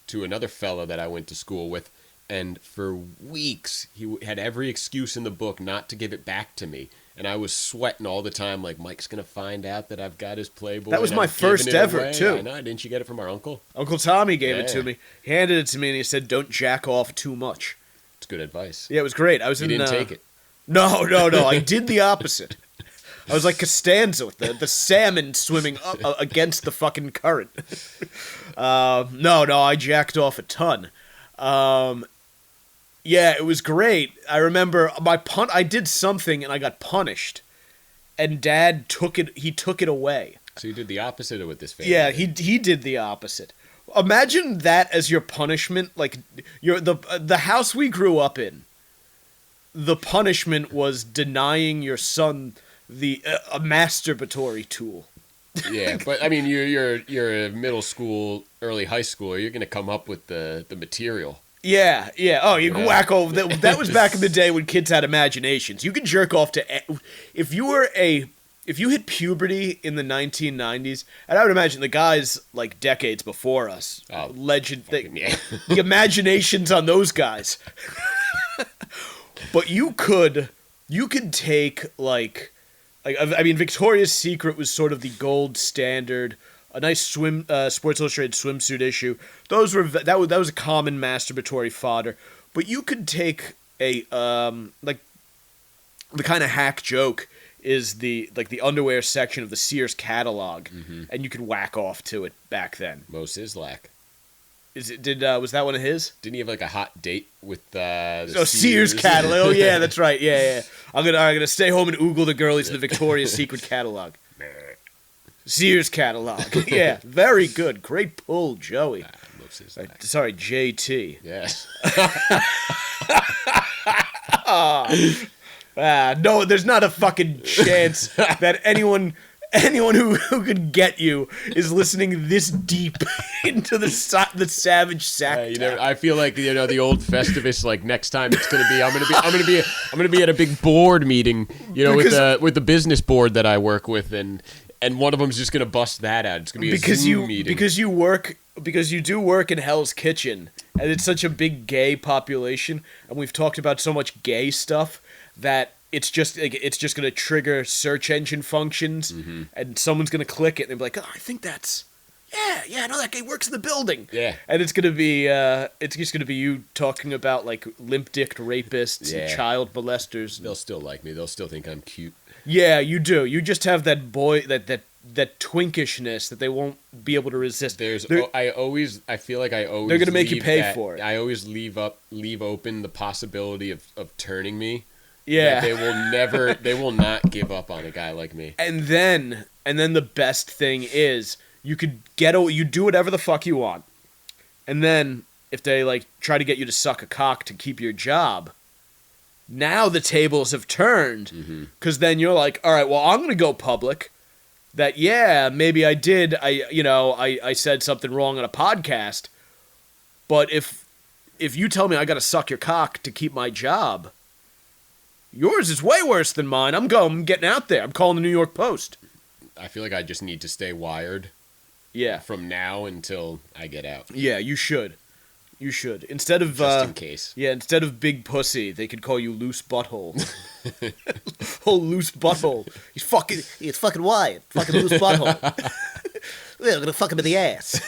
to another fella that I went to school with, and for weeks he had every excuse in the book not to give it back to me, and I was sweating all the time, like, Mike's gonna find out that I've got his Playboy. That was my first ever too. I know. Didn't you get it from our uncle? Uncle Tommy gave it to me. He handed it to me, and he said, "Don't jack off too much." It's good advice. Yeah, it was great. I was You didn't take it. No. I did the opposite. I was like Costanza with the salmon swimming up against the fucking current. No, I jacked off a ton. Yeah, it was great. I remember I did something and I got punished, and Dad took it away. So you did the opposite of what this family Yeah, did. he did the opposite. Imagine that as your punishment. Like, the house we grew up in, the punishment was denying your son a masturbatory tool. Yeah, but I mean, you're a middle school, early high schooler. You're gonna come up with the material. Yeah. Oh, you can whack over. That was back in the day when kids had imaginations. You could jerk off to if you hit puberty in the 1990s, and I would imagine the guys like decades before us, the imaginations on those guys. But you could take like I mean, Victoria's Secret was sort of the gold standard. A nice Sports Illustrated swimsuit issue. That was a common masturbatory fodder. But you could take a like the kind of hack joke is the underwear section of the Sears catalog, and you could whack off to it back then. Mo Sislak. Was that one of his? Didn't he have like a hot date with the Sears catalog? Oh yeah, that's right. Yeah. I'm gonna stay home and oogle the girlies in the Victoria's Secret catalog. Sears catalog. Yeah, very good. Great pull, Joey. Mo Sislak. Sorry, JT. Yes. No, there's not a fucking chance that anyone who could get you is listening this deep into the savage sack. I feel like the old Festivus. Like next time it's gonna be I'm gonna be at a big board meeting. With the business board that I work with, and one of them's just gonna bust that out. It's gonna be a Zoom meeting because you do work in Hell's Kitchen, and it's such a big gay population, and we've talked about so much gay stuff that it's just going to trigger search engine functions, and someone's going to click it and they'll be like, "Oh, I think that's I know that guy works in the building." Yeah, and it's going to be you talking about like limp-dicked rapists and child molesters. They'll still like me. They'll still think I'm cute. Yeah, you do. You just have that boy that twinkishness that they won't be able to resist. I feel like I always. They're gonna make you pay for it. I always leave open the possibility of turning me. Yeah, they will not give up on a guy like me. And then the best thing is you do whatever the fuck you want, and then if they like try to get you to suck a cock to keep your job, now the tables have turned, because then you're like, all right, well, I'm gonna go public. That maybe I did. I said something wrong on a podcast, but if you tell me I gotta suck your cock to keep my job, yours is way worse than mine. I'm getting out there. I'm calling the New York Post. I feel like I just need to stay wired. Yeah. From now until I get out. Yeah, you should. You should. Instead of Just in case. Yeah, instead of big pussy, they could call you loose butthole. Oh, loose butthole. He's fucking Wyatt. Fucking loose butthole. We're gonna fuck him in the ass.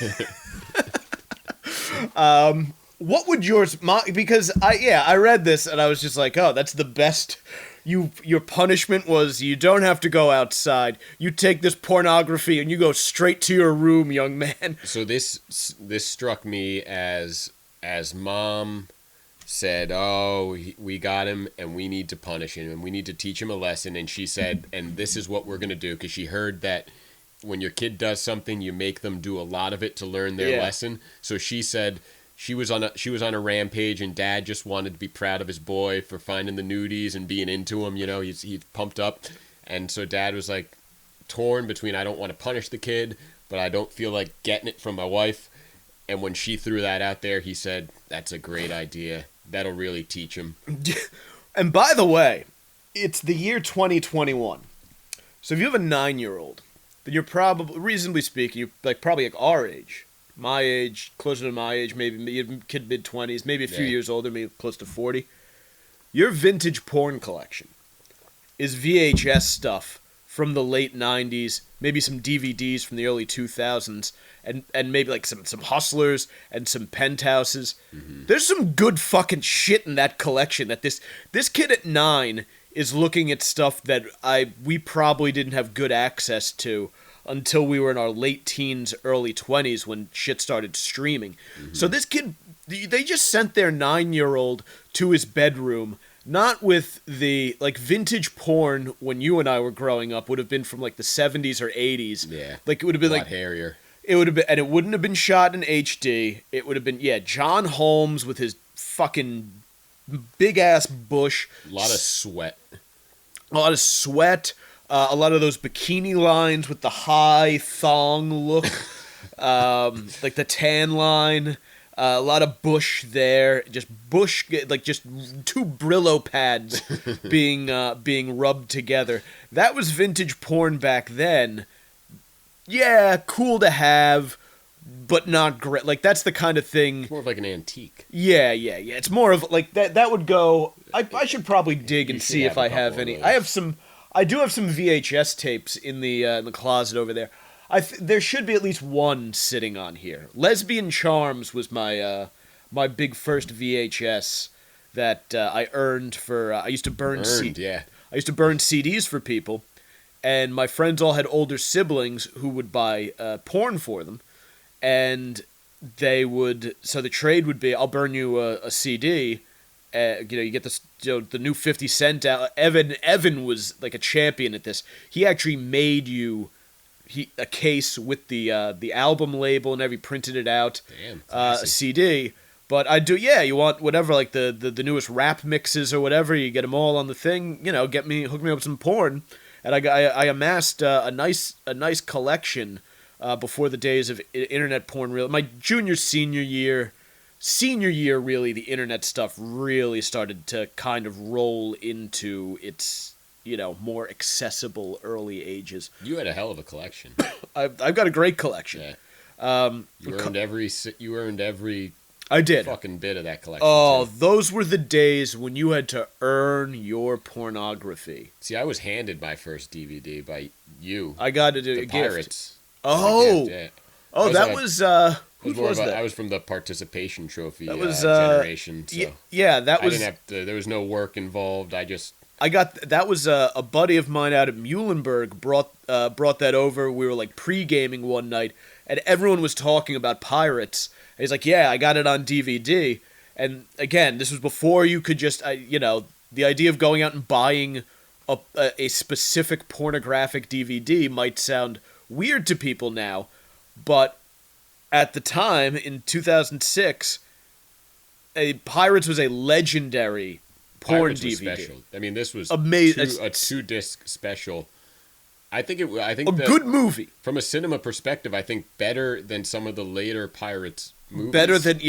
What would yours? Because I read this and I was just like, oh, that's the best. Your punishment was you don't have to go outside. You take this pornography and you go straight to your room, young man. So this struck me as Mom said, oh, we got him and we need to punish him and we need to teach him a lesson. And she said, and this is what we're going to do, because she heard that when your kid does something, you make them do a lot of it to learn their lesson. So she said she was on a rampage, and Dad just wanted to be proud of his boy for finding the nudies and being into him. You know, he's pumped up. And so Dad was like torn between, I don't want to punish the kid, but I don't feel like getting it from my wife. And when she threw that out there, he said, that's a great idea. That'll really teach him. And by the way, it's the year 2021. So if you have a 9-year-old, then you're probably, reasonably speaking, you're probably like our age. My age, closer to my age, maybe kid mid-20s, maybe a few years older, maybe close to 40. Your vintage porn collection is VHS stuff from the late 90s, maybe some DVDs from the early 2000s, and maybe like some Hustlers and some Penthouses. Mm-hmm. There's some good fucking shit in that collection that this kid at 9 is looking at stuff that we probably didn't have good access to until we were in our late teens, early 20s when shit started streaming. Mm-hmm. So this kid, they just sent their 9-year-old to his bedroom, not with the, like, vintage porn when you and I were growing up would have been from, like, the 70s or 80s. Yeah. Like, it would have been, a lot like... hairier. It would have been, and it wouldn't have been shot in HD. It would have been, John Holmes with his fucking big-ass bush. A lot of sweat. A lot of sweat. A lot of those bikini lines with the high thong look. Like the tan line. A lot of bush there. Just bush, like just two Brillo pads being rubbed together. That was vintage porn back then. Yeah, cool to have, but not great. Like, that's the kind of thing... It's more of like an antique. Yeah. It's more of, like, that would go... I should probably dig and see if I have any. I do have some VHS tapes in the closet over there. There should be at least one sitting on here. Lesbian Charms was my big first VHS that I earned for... I used to burn... Yeah. I used to burn CDs for people. And my friends all had older siblings who would buy porn for them, and they would. So the trade would be, I'll burn you a CD. You get the new 50 Cent out. Evan was like a champion at this. He actually made you a case with the album label and printed it out. Damn, a CD. But I do, you want whatever, like the newest rap mixes or whatever. You get them all on the thing. Hook me up with some porn. And I amassed a nice collection before the days of internet porn. Really, my senior year, really, the internet stuff really started to kind of roll into its more accessible early ages. You had a hell of a collection. I've got a great collection. Yeah. You earned every. I did. Fucking bit of that collection. Oh, those were the days when you had to earn your pornography. See, I was handed my first DVD by you. I got it a the gift. Pirates. Oh. Yeah. Oh, that was who was that? I was from the participation trophy generation. So yeah, that was. I didn't have to. There was no work involved. That was a buddy of mine out at Muhlenberg brought that over. We were like pre-gaming one night, and everyone was talking about Pirates. And he's like, "Yeah, I got it on DVD." And again, this was before you could just, the idea of going out and buying a specific pornographic DVD might sound weird to people now, but at the time in 2006, Pirates was a legendary porn Pirates DVD. Was special. I mean, this was amazing. A 2-disc special. I think good movie. From a cinema perspective, I think better than some of the later Pirates movies. Better than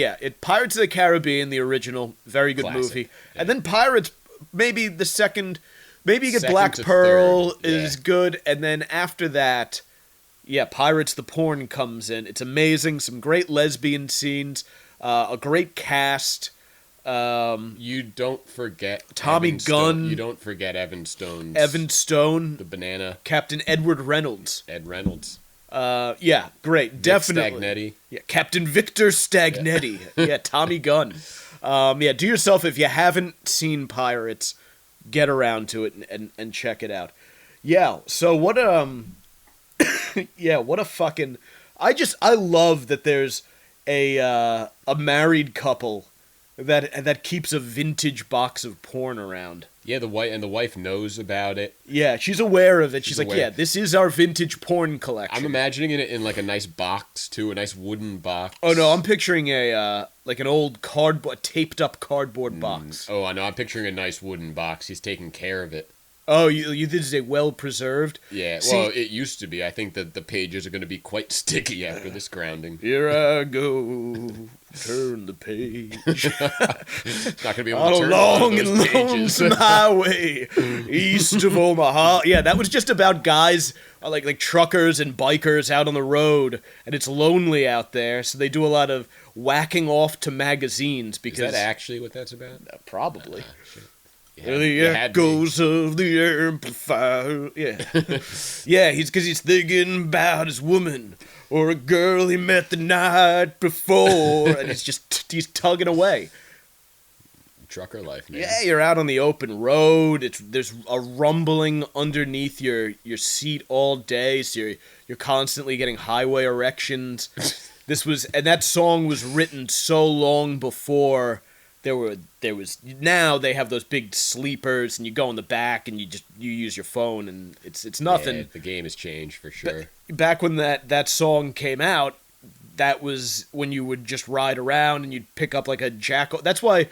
Pirates of the Caribbean, the original, very good Classic. movie, and then Pirates, maybe the second. Maybe you get Black Pearl is good, and then after that, Pirates the porn comes in. It's amazing. Some great lesbian scenes. A great cast. You don't forget Tommy Evan Stone- Gunn. You don't forget Evan Stone's Evan Stone. the banana. Captain Edward Reynolds. Ed Reynolds. Yeah, great. Definitely. Stagnetti. Yeah, Captain Victor Stagnetti. Yeah, Tommy Gunn. Yeah, do yourself, if you haven't seen Pirates, get around to it and check it out. Yeah, so what yeah, what a fucking I love that there's a married couple that keeps a vintage box of porn around. Yeah, the wife knows about it. Yeah, she's aware of it. She's like, aware. yeah, this is our vintage porn collection. I'm imagining it in like a nice box too, a nice wooden box. Oh no, I'm picturing a like an old taped up cardboard box. Oh, I know. I'm picturing a nice wooden box. He's taking care of it. Oh, you did say well preserved? Yeah, See, well, it used to be. I think that the pages are going to be quite sticky after this grounding. here I go, turn the page. It's not going to be able On to a turn long those and pages. lonesome highway east of Omaha. Yeah, that was just about guys like truckers and bikers out on the road, and it's lonely out there, so they do a lot of whacking off to magazines Is because that actually what that's about? probably. Shit. The echoes of the amplifier. Yeah. Yeah, he's thinking about his woman or a girl he met the night before, and he's tugging away. Trucker life, man. Yeah, you're out on the open road. There's a rumbling underneath your seat all day, so you're constantly getting highway erections. And that song was written so long before there was now they have those big sleepers and you go in the back and you use your phone and it's nothing. Yeah, the game has changed for sure. Back when that song came out, that was when you would just ride around and you'd pick up like a jackal. That's why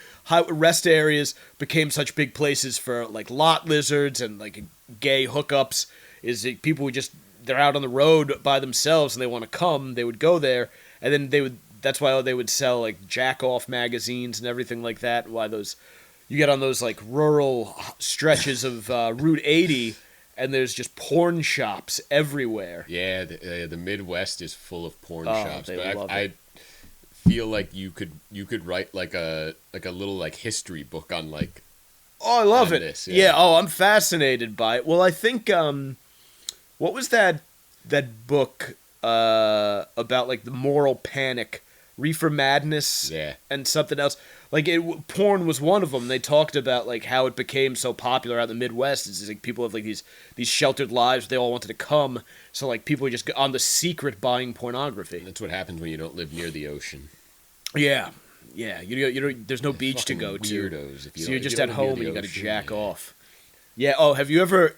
rest areas became such big places for like lot lizards and like gay hookups. Is that people would they're out on the road by themselves and they want to come, they would go there and then that's why they would sell like jack off magazines and everything like that. Why you get on those like rural stretches of Route 80 and there's just porn shops everywhere. Yeah, the Midwest is full of porn Oh, shops. they But love I feel like you could write like a little like history book on like. Oh, I love it. This, yeah. Oh, I'm fascinated by it. Well, I think what was that book about like the moral panic, Reefer Madness, Yeah. and something else. Like porn was one of them. They talked about like how it became so popular out in the Midwest. It's like people have like these sheltered lives. They all wanted to come, so like people are just on the secret buying pornography. That's what happens when you don't live near the ocean. Yeah, yeah. You there's no beach to Fucking go to. weirdos. If you So don't- you're if just you at don't live near home the and you got to ocean, jack yeah. off. Yeah. Oh, have you ever?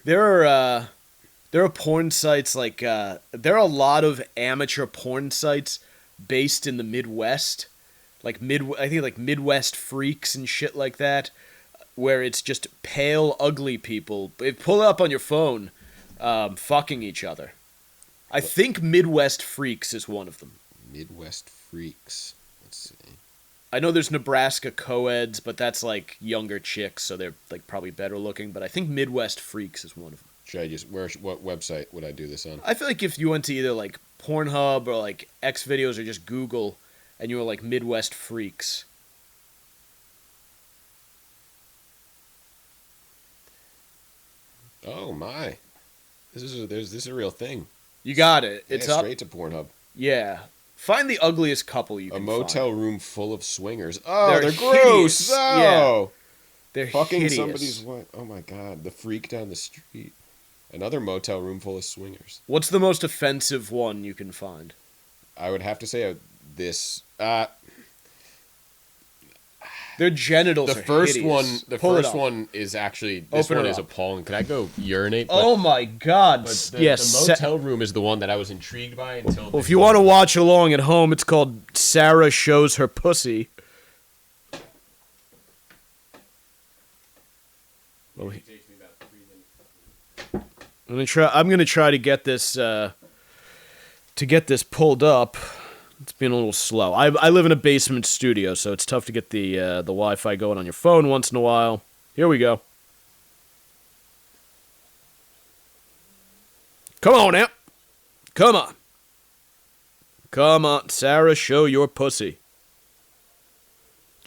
There are porn sites like there are a lot of amateur porn sites based in the Midwest, like I think like Midwest Freaks and shit like that, where it's just pale, ugly people. Pull it up on your phone, fucking each other. I think Midwest Freaks is one of them. Midwest Freaks. Let's see. I know there's Nebraska co-eds, but that's like younger chicks, so they're like probably better looking. But I think Midwest Freaks is one of them. Should I what website would I do this on? I feel like if you went to either like Pornhub or like X videos or just Google, and you were like Midwest Freaks. Oh my, this is a real thing. You got it. It's yeah, up. straight to Pornhub. Yeah. Find the ugliest couple you A can motel find. room full of swingers. Oh, they're hideous. gross. Oh, They're fucking hideous. somebody's wife. Oh my god, the freak down the street. Another motel room full of swingers. What's the most offensive one you can find? I would have to say this. Their genitals The are first hideous. one. The Pull it first up. one is actually. This Open one it is up. appalling. Can I go urinate? Oh my god. But Yes. the motel room is the one that I was intrigued by until. Well, if you want to watch along at home, it's called Sarah Shows Her Pussy. Well, I'm gonna try to get this pulled up. It's been a little slow. I live in a basement studio, so it's tough to get the Wi-Fi going on your phone once in a while. Here we go. Come on now. Come on. Come on, Sarah, show your pussy.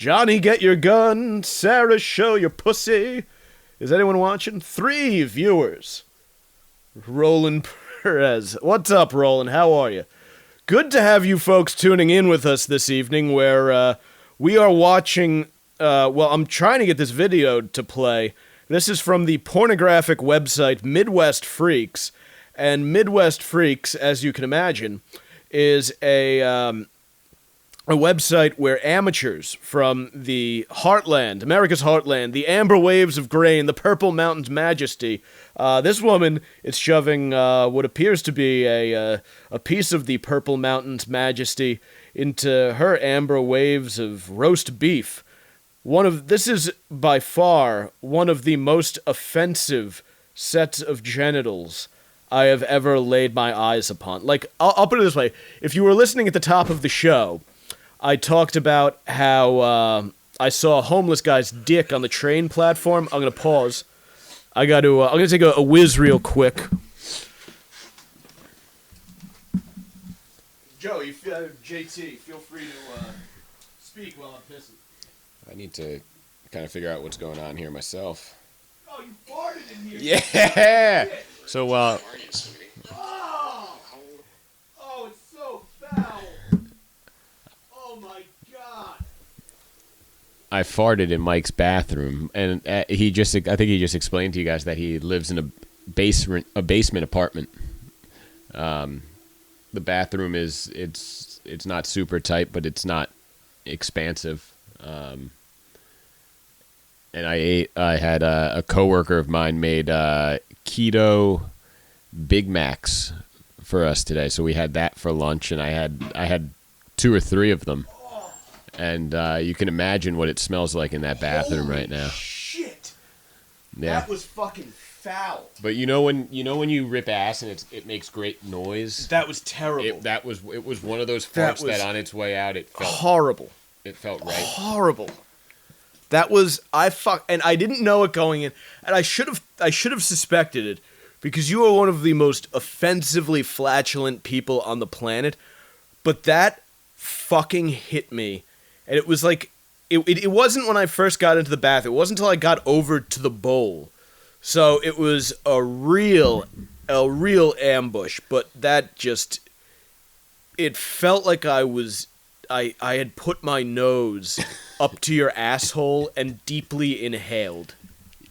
Johnny, get your gun. Sarah, show your pussy. Is anyone watching? 3 viewers. Roland Perez. What's up, Roland? How are you? Good to have you folks tuning in with us this evening where we are watching... I'm trying to get this video to play. This is from the pornographic website Midwest Freaks. And Midwest Freaks, as you can imagine, is a website where amateurs from the heartland, America's heartland, the amber waves of grain, the purple mountain's majesty. This woman is shoving what appears to be a piece of the purple mountain's into her amber waves of roast beef. This is by far one of the most offensive sets of genitals I have ever laid my eyes upon. Like, I'll put it this way. If you were listening at the top of the show, I talked about how I saw a homeless guy's dick on the train platform. I'm going to pause. I'm going to take a whiz real quick. Joe, JT, feel free to speak while I'm pissing. I need to kind of figure out what's going on here myself. Oh, you farted in here. Yeah! So, Oh, it's so foul. Oh, my God. I farted in Mike's bathroom, and I think he just explained to you guys that he lives in a basement apartment. The bathroom it's not super tight, but it's not expansive. And I had a coworker of mine made keto Big Macs for us today, so we had that for lunch, and I had 2 or 3 of them, and you can imagine what it smells like in that bathroom right now. Shit! Yeah, that was fucking foul. but you know when you rip ass and it makes great noise. That was terrible. It was one of those farts that on its way out it felt horrible. It felt right. Horrible. That was and I didn't know it going in, and I should have suspected it, because you are one of the most offensively flatulent people on the planet. But that fucking hit me, and it was like it wasn't when I first got into the bath. It wasn't until I got over to the bowl, so it was a real ambush. But that just it felt like I had put my nose up to your asshole and deeply inhaled.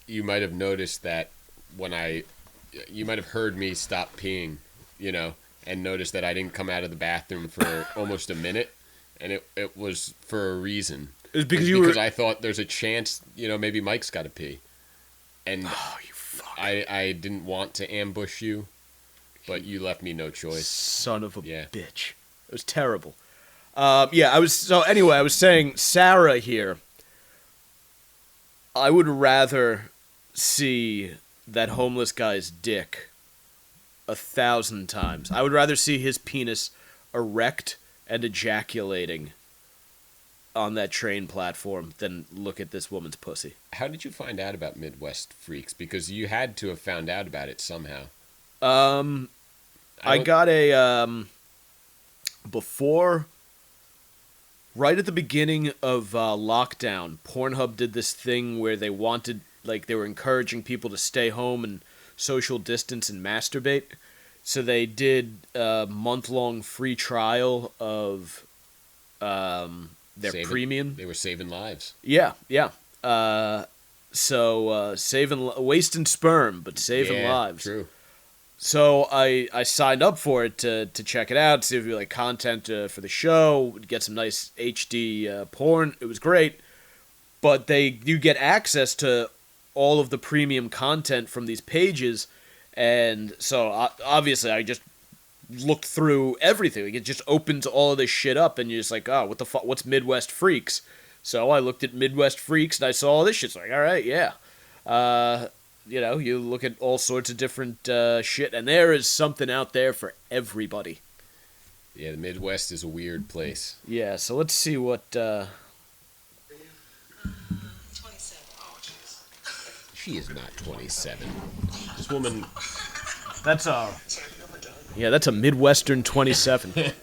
You might have noticed that you might have heard me stop peeing, and noticed that I didn't come out of the bathroom for almost a minute, and it was for a reason. It was because I thought there's a chance, maybe Mike's got to pee. And you fuck. I didn't want to ambush you, but you left me no choice. Son of a bitch. It was terrible. I was saying, Sarah here, I would rather see that homeless guy's dick 1,000 times. I would rather see his penis erect and ejaculating on that train platform than look at this woman's pussy. How did you find out about Midwest Freaks? Because you had to have found out about it somehow. I got before... Right at the beginning of lockdown, Pornhub did this thing where they were encouraging people to stay home and social distance and masturbate. So they did a month-long free trial of their premium. They were saving lives. Yeah. Wasting sperm, but saving lives. True. So I signed up for it to check it out, see if we like content for the show, get some nice HD porn. It was great, but you get access to all of the premium content from these pages, and so obviously I just looked through everything. Like, it just opens all of this shit up, and you're just like, oh, what the fuck? What's Midwest Freaks? So I looked at Midwest Freaks, and I saw all this shit. It's like, all right, yeah. You look at all sorts of different shit, and there is something out there for everybody. Yeah, the Midwest is a weird place. Yeah, so let's see what... 27. She is not 27. This woman... That's a Midwestern 27. How did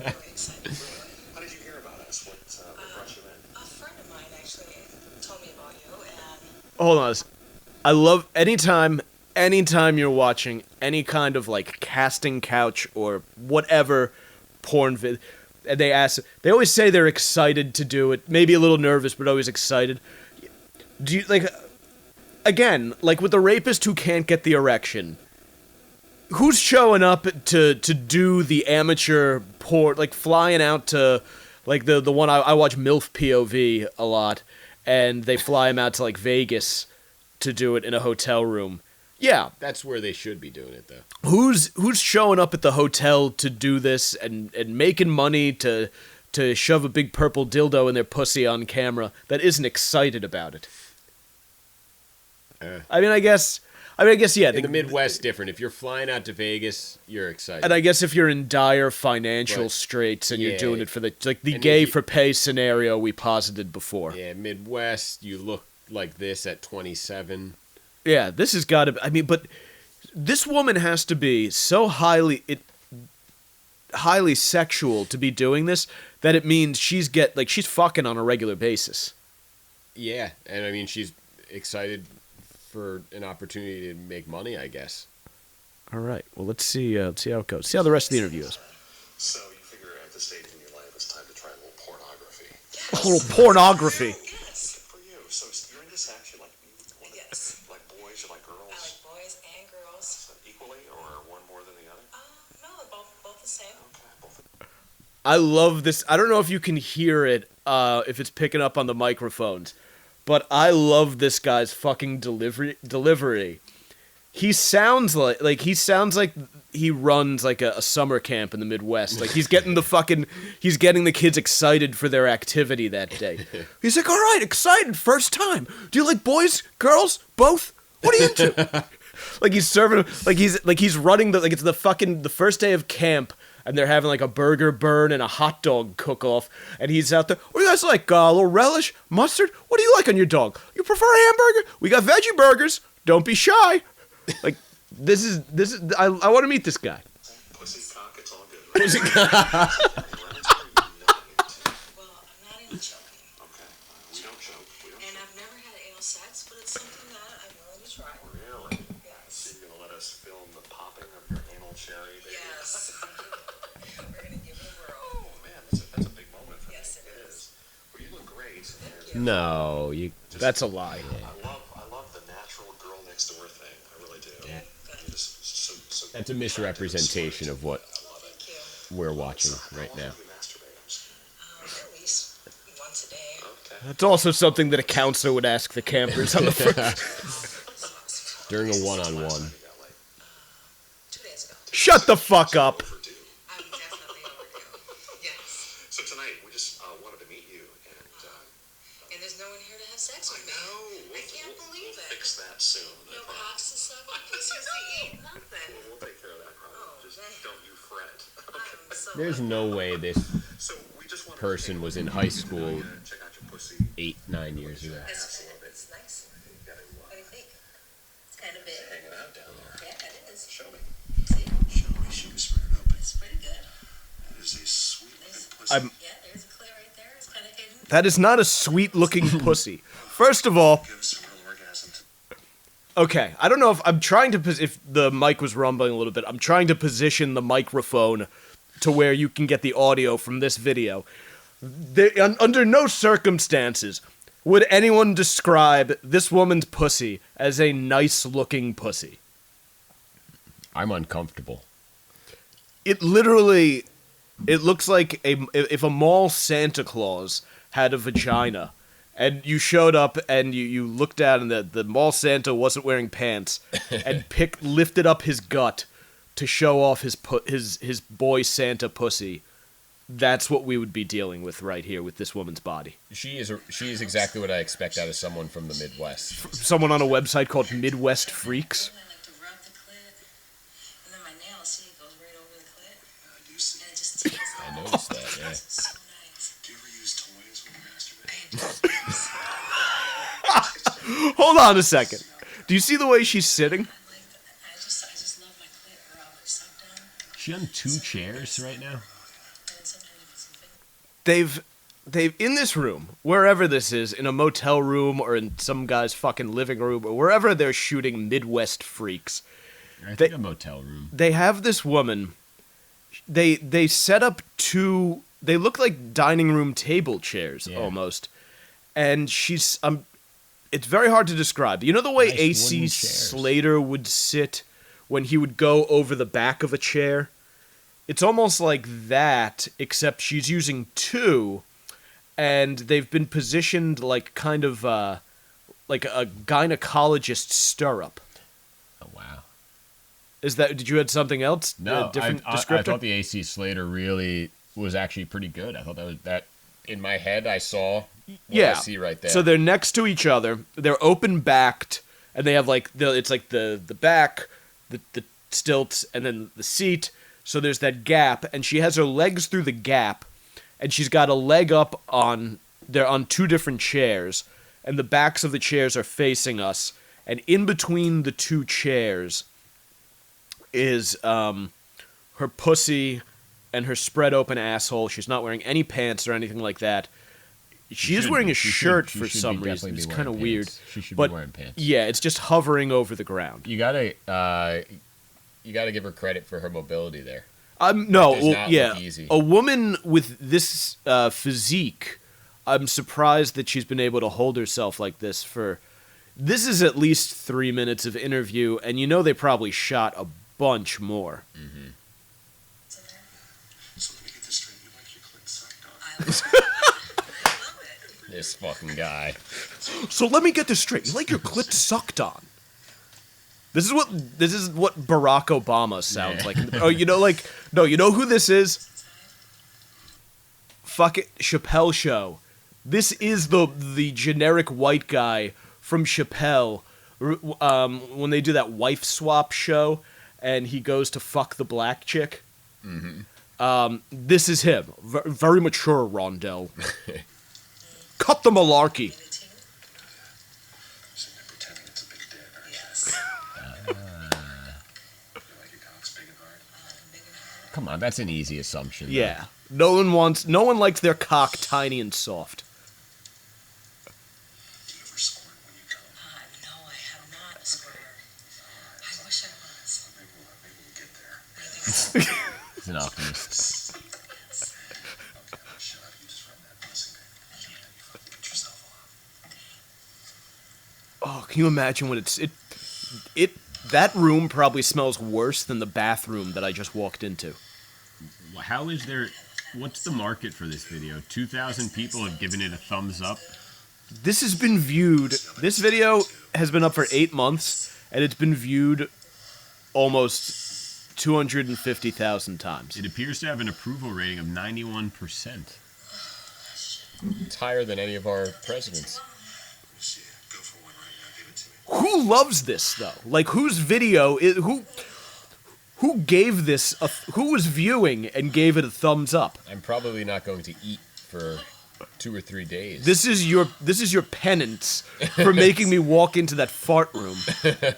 you hear about us? What brought you in? A friend of mine actually hold on. I love anytime you're watching any kind of like casting couch or whatever porn vid, and they always say they're excited to do it, maybe a little nervous, but always excited. Do you like, again, like with the rapist who can't get the erection, who's showing up to do the amateur porn, like flying out to, like the one I watch MILF POV a lot, and they fly him out to like Vegas to do it in a hotel room. Yeah, That's where they should be doing it, though. who's showing up at the hotel to do this and making money to shove a big purple dildo in their pussy on camera that isn't excited about it? I guess, yeah. In the Midwest, different. If you're flying out to Vegas, you're excited. And I guess if you're in dire financial straits and you're doing it for the gay for pay scenario we posited before. Yeah, Midwest, you look like this at 27. Yeah, this has got to. I mean, but this woman has to be so highly sexual to be doing this that it means she's fucking on a regular basis. Yeah, and I mean she's excited for an opportunity to make money, I guess. All right. Well, let's see how it goes. See how the rest of the interview is. So you figure at this stage in your life it's time to try a little pornography. A little pornography. Yes. Good for you. So you're into sex. You like Yes. you like boys. You like girls. I like boys and girls. Equally, or one more than the other. No, they're both the same. Okay. Both. I love this. I don't know if you can hear it, if it's picking up on the microphones, but I love this guy's fucking delivery. He sounds like he runs like a summer camp in the Midwest. Like he's getting the kids excited for their activity that day. He's like, "All right, excited, first time. Do you like boys, girls, both? What are you into?" Like he's serving, he's running it's the first day of camp, and they're having like a burger burn and a hot dog cook-off, and he's out there. What do you guys like? A little relish, mustard? What do you like on your dog? You prefer a hamburger? We got veggie burgers. Don't be shy. Like this is I want to meet this guy. Pussy cock. It's all good. Right? Well, I'm not into choking. Okay. We don't choke. And I've never had anal sex, but it's something that I'm willing to try. Really? Yes. So you're gonna let us film the popping of your anal cherry, baby? Yes. We're going to give it a whirl. Oh man, that's a big moment for Yes, me. it is. Well, you look great. No, you. That's a lie. I love the natural girl next door thing. I really do. Yeah. You're just so That's a misrepresentation of what Thank you. we're watching right now. You masturbate. At least once a day. Okay. That's also something that a counselor would ask the campers on the first. During a one-on-one. You got like 2 days ago. Shut the fuck up. overdue. I'm definitely overdue. Yes. So tonight we just wanted to meet you, And there's no one here to have sex I with me. know. I can't believe we'll it. fix that soon. No I promise. cocks to suck, no pussies to eat, nothing. We'll take care of that problem. Oh, Just man. don't you fret. I'm so There's no way this So we just wanted person was in high school check out your pussy. 8-9 years ago. It's nice. You gotta What do you think? It's kind of big. hang it out down there. Yeah, it is. Show me. See? Show me. She was spread open. It's pretty good. That is a sweet looking pussy. Yeah, there's a clit right there. It's kind of hidden. That is not a sweet-looking pussy. First of all, Give us a real orgasm. okay, I don't know if I'm trying to if the mic was rumbling a little bit. I'm trying to position the microphone to where you can get the audio from this video. Under no circumstances would anyone describe this woman's pussy as a nice-looking pussy. I'm uncomfortable. It looks like if a mall Santa Claus had a vagina, and you showed up and you looked at and the mall Santa wasn't wearing pants, and lifted up his gut to show off his boy Santa pussy. That's what we would be dealing with right here with this woman's body. She is exactly what I expect out of someone from the Midwest. Someone on a website called Midwest Freaks. I like to rub the clit, and then my nail, see, it goes right over the clit, I do see. and it just tears I off. noticed that, yeah. It's so nice. Do you ever use toys when you masturbate? Hold on a second. Do you see the way she's sitting? I just love my clit rubbed, sucked down, Is she on 2 chairs right now? and then sometimes if it's infected. they in this room, wherever this is, in a motel room or in some guy's fucking living room or wherever they're shooting Midwest freaks. I think a motel room. They have this woman. They set up two. They look like dining room table chairs almost, and she's It's very hard to describe. You know the way Nice AC wooden chairs. Slater would sit when he would go over the back of a chair? It's almost like that, except she's using two, and they've been positioned like kind of like a gynecologist stirrup. Oh, wow. Did you add something else? No, Different I descriptor? thought the AC Slater really was actually pretty good. I thought that in my head I saw what I see right there. So they're next to each other. They're open backed, and they have like it's like the back, the stilts, and then the seat. So there's that gap, and she has her legs through the gap, and she's got a leg up on. They're on two different chairs, and the backs of the chairs are facing us. And in between the two chairs is her pussy and her spread open asshole. She's not wearing any pants or anything like that. She is wearing a shirt for some reason. It's kind of weird. She should but be wearing pants. yeah, it's just hovering over the ground. You gotta give her credit for her mobility there. No, It does well, not yeah, look easy. a woman with this physique, I'm surprised that she's been able to hold herself like this for. This is at least 3 minutes of interview, and you know they probably shot a bunch more. Mm-hmm. So let me get this straight. You like your clit sucked on? I love it. This fucking guy. So let me get this straight. You like your clit sucked on. This is what Barack Obama sounds like. Oh, you know who this is? Fuck it, Chappelle Show. This is the generic white guy from Chappelle when they do that wife swap show and he goes to fuck the black chick. Mm-hmm. This is him. Very mature, Rondell. Cut the malarkey. Sitting there pretending it's a big dick, aren't you? Yes. You like your cocks big and hard? Big and hard. Come on, that's an easy assumption. Yeah. No one likes their cock tiny and soft. Do you ever squirt when you come? No, I have not a squirter. I wish I was. Maybe we'll get there. I think so. He's an optimist. Yes. Okay, shut up. You just run that pussy, baby. You fucking get yourself off. Oh, can you imagine when that room probably smells worse than the bathroom that I just walked into. How is there? What's the market for this video? 2,000 people have given it a thumbs up. This video has been up for 8 months, and it's been viewed almost 250,000 times. It appears to have an approval rating of 91%. It's higher than any of our presidents. Let me see it. Go for one right now. Give it to me. Who loves this though? Like whose video is who gave this who was viewing and gave it a thumbs up? I'm probably not going to eat for 2 or 3 days. This is your penance for making me walk into that fart room. Give it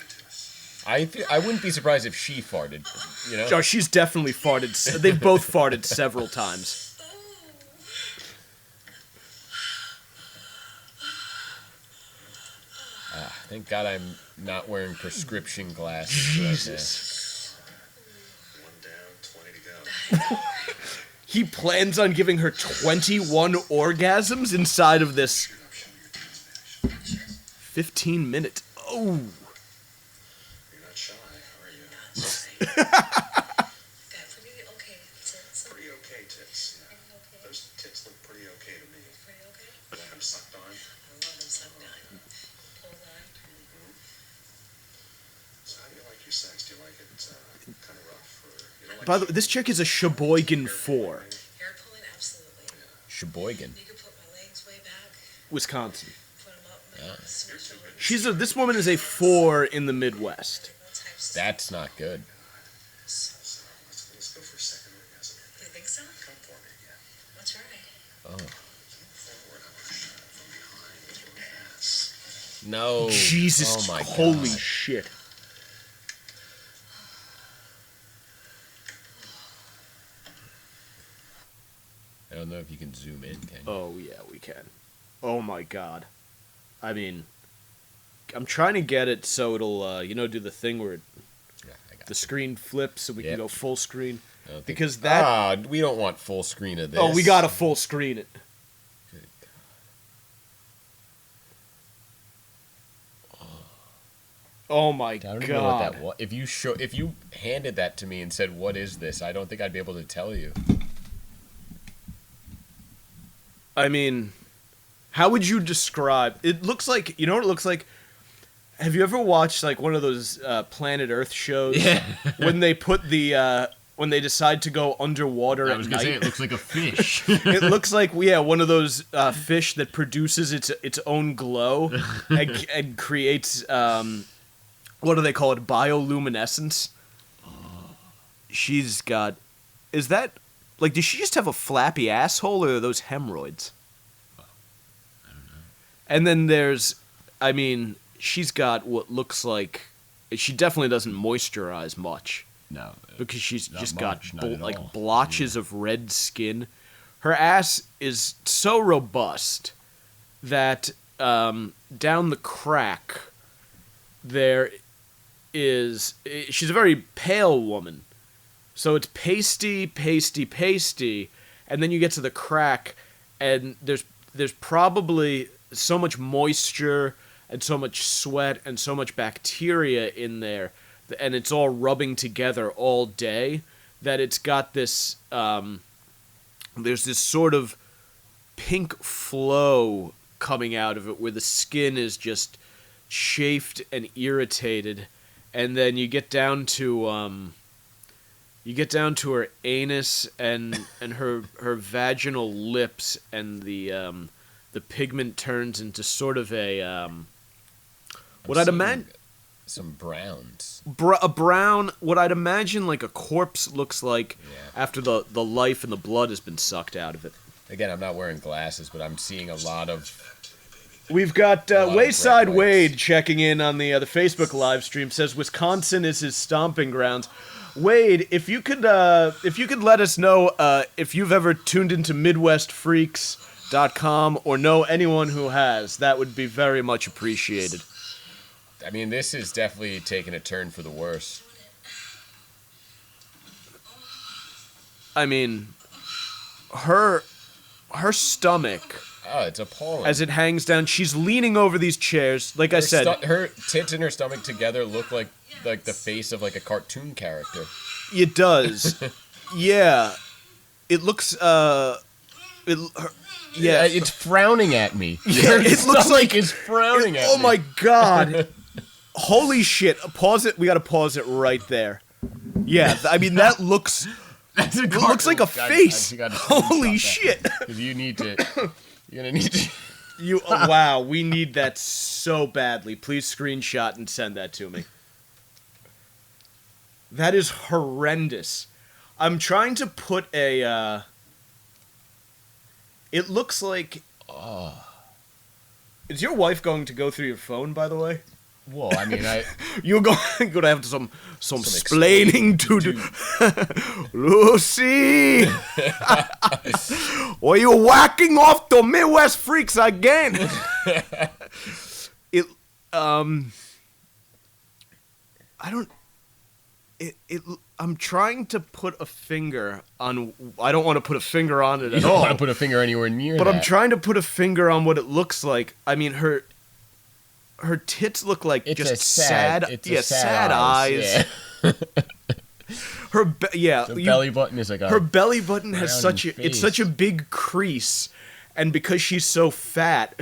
to us. I wouldn't be surprised if she farted. You know. Oh, she's definitely farted. They've both farted several times. Thank God I'm not wearing prescription glasses. Jesus. One down, 20 to go. He plans on giving her 21 orgasms inside of this Show me your tits, man. 15 minutes. Oh. You're not shy, are you? Got pretty okay tits. Pretty okay tits. Yeah. Pretty okay. Those tits look pretty okay to me. Pretty okay. You want them sucked on? I love them sucked on. Pulled on. So how do you like your sex? Do you like it kind of rough? Or you don't like By the way, this chick is a Sheboygan 4. Hair pulling, absolutely. Sheboygan. You could put my legs way back, Wisconsin. put them up, switch them. This woman is a 4 in the Midwest. All types of That's not good. So let's go for a second orgasm here. You think so? Come for me, yeah. I'll try. Forward, I'm gonna shut it from behind with your ass. No. Jesus, Oh my holy God. shit. don't know if you can zoom in, can you? Oh, yeah, we can. Oh, my God. I mean, I'm trying to get it so it'll, do the thing where Yeah, I got the screen flips so we can Yep. go full screen. I don't think- Because that... we don't want full screen of this. Oh, we got to full screen it. Good God. Oh, my I don't God. even know what that was. If you handed that to me and said, "What is this?" I don't think I'd be able to tell you. I mean, how would you describe... It looks like... You know what it looks like? Have you ever watched, like, one of those Planet Earth shows? Yeah. When they put the... when they decide to go underwater at night? it looks like a fish. It looks like, one of those fish that produces its own glow and creates... what do they call it? Bioluminescence? She's got... Is that... Like, does she just have a flappy asshole, or are those hemorrhoids? I don't know. And then there's... I mean, she's got what looks like... She definitely doesn't moisturize much. No. Because she's Not just much, got, not at all. blotches of red skin. Her ass is so robust that down the crack there is... She's a very pale woman. So it's pasty, pasty, pasty, and then you get to the crack, and there's probably so much moisture and so much sweat and so much bacteria in there, and it's all rubbing together all day, that it's got this, there's this sort of pink flow coming out of it where the skin is just chafed and irritated, and then you get down to her anus and her vaginal lips, and the pigment turns into sort of a what I'd imagine some browns. a brown, what I'd imagine like a corpse looks like after the life and the blood has been sucked out of it. Again, I'm not wearing glasses, but I'm seeing a lot of... We've got of Wayside red Wade lights. checking in on the Facebook live stream. Says Wisconsin is his stomping grounds. Wade, if you could let us know if you've ever tuned into MidwestFreaks.com or know anyone who has, that would be very much appreciated. I mean, this is definitely taking a turn for the worse. I mean, her stomach, Oh, it's appalling. as it hangs down, she's leaning over these chairs. Like I said, her tits and her stomach together look like the face of like a cartoon character. it does. Yeah, it looks. It's frowning at me. Yeah, it looks like it's frowning at me. Oh my god! Holy shit! Pause it. We gotta pause it right there. Yeah, I mean that looks. That's a It looks like a face. Holy shit! Because you need to. You're gonna need to. Wow, we need that so badly. Please screenshot and send that to me. That is horrendous. I'm trying to put a. It looks like. Is your wife going to go through your phone, by the way? Well, I mean, You're going to have some explaining to do. Lucy! Are you whacking off the Midwest Freaks again? I'm trying to put a finger on... I don't want to put a finger on it you at don't all. want to put a finger anywhere near But that. I'm trying to put a finger on what it looks like. I mean, her tits look like It's just a sad, sad, it's a sad eyes. Yeah. Her The belly button is like a... her belly button has round such a face. it's such a big crease, and because she's so fat,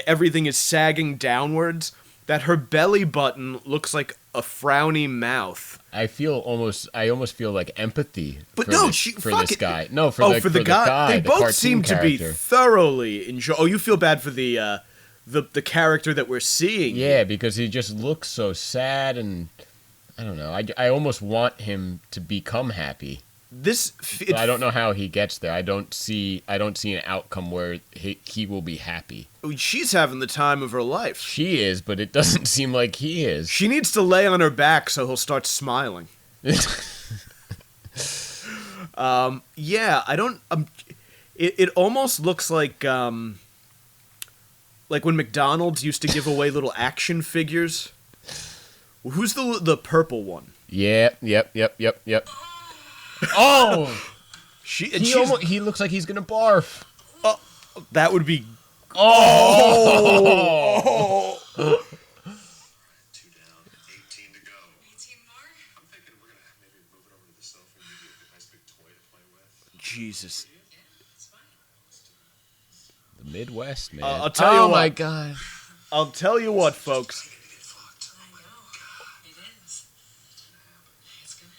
everything is sagging downwards. That her belly button looks like a frowny mouth. I almost feel like empathy. But for no, this, she for fuck this it. guy. No, for the guy. They both cartoon seem to be character. thoroughly enjoy. Oh, you feel bad for the character that we're seeing. Yeah, because he just looks so sad, and I don't know. I almost want him to become happy. But I don't know how he gets there. I don't see an outcome where he will be happy. She's having the time of her life. She is, but it doesn't seem like he is. She needs to lay on her back so he'll start smiling. Yeah, I don't. It almost looks like when McDonald's used to give away little action figures. Who's the purple one? Yep. Oh! He looks like he's gonna barf. that would be. Oh! 2 down, 18 to go. 18 more? I'm thinking we're gonna maybe move it over to the sofa and give you a nice big toy to play with. Jesus. It's fine. The Midwest, man. I'll tell you oh what. my god. I'll tell you what, folks. I know. It is. It's gonna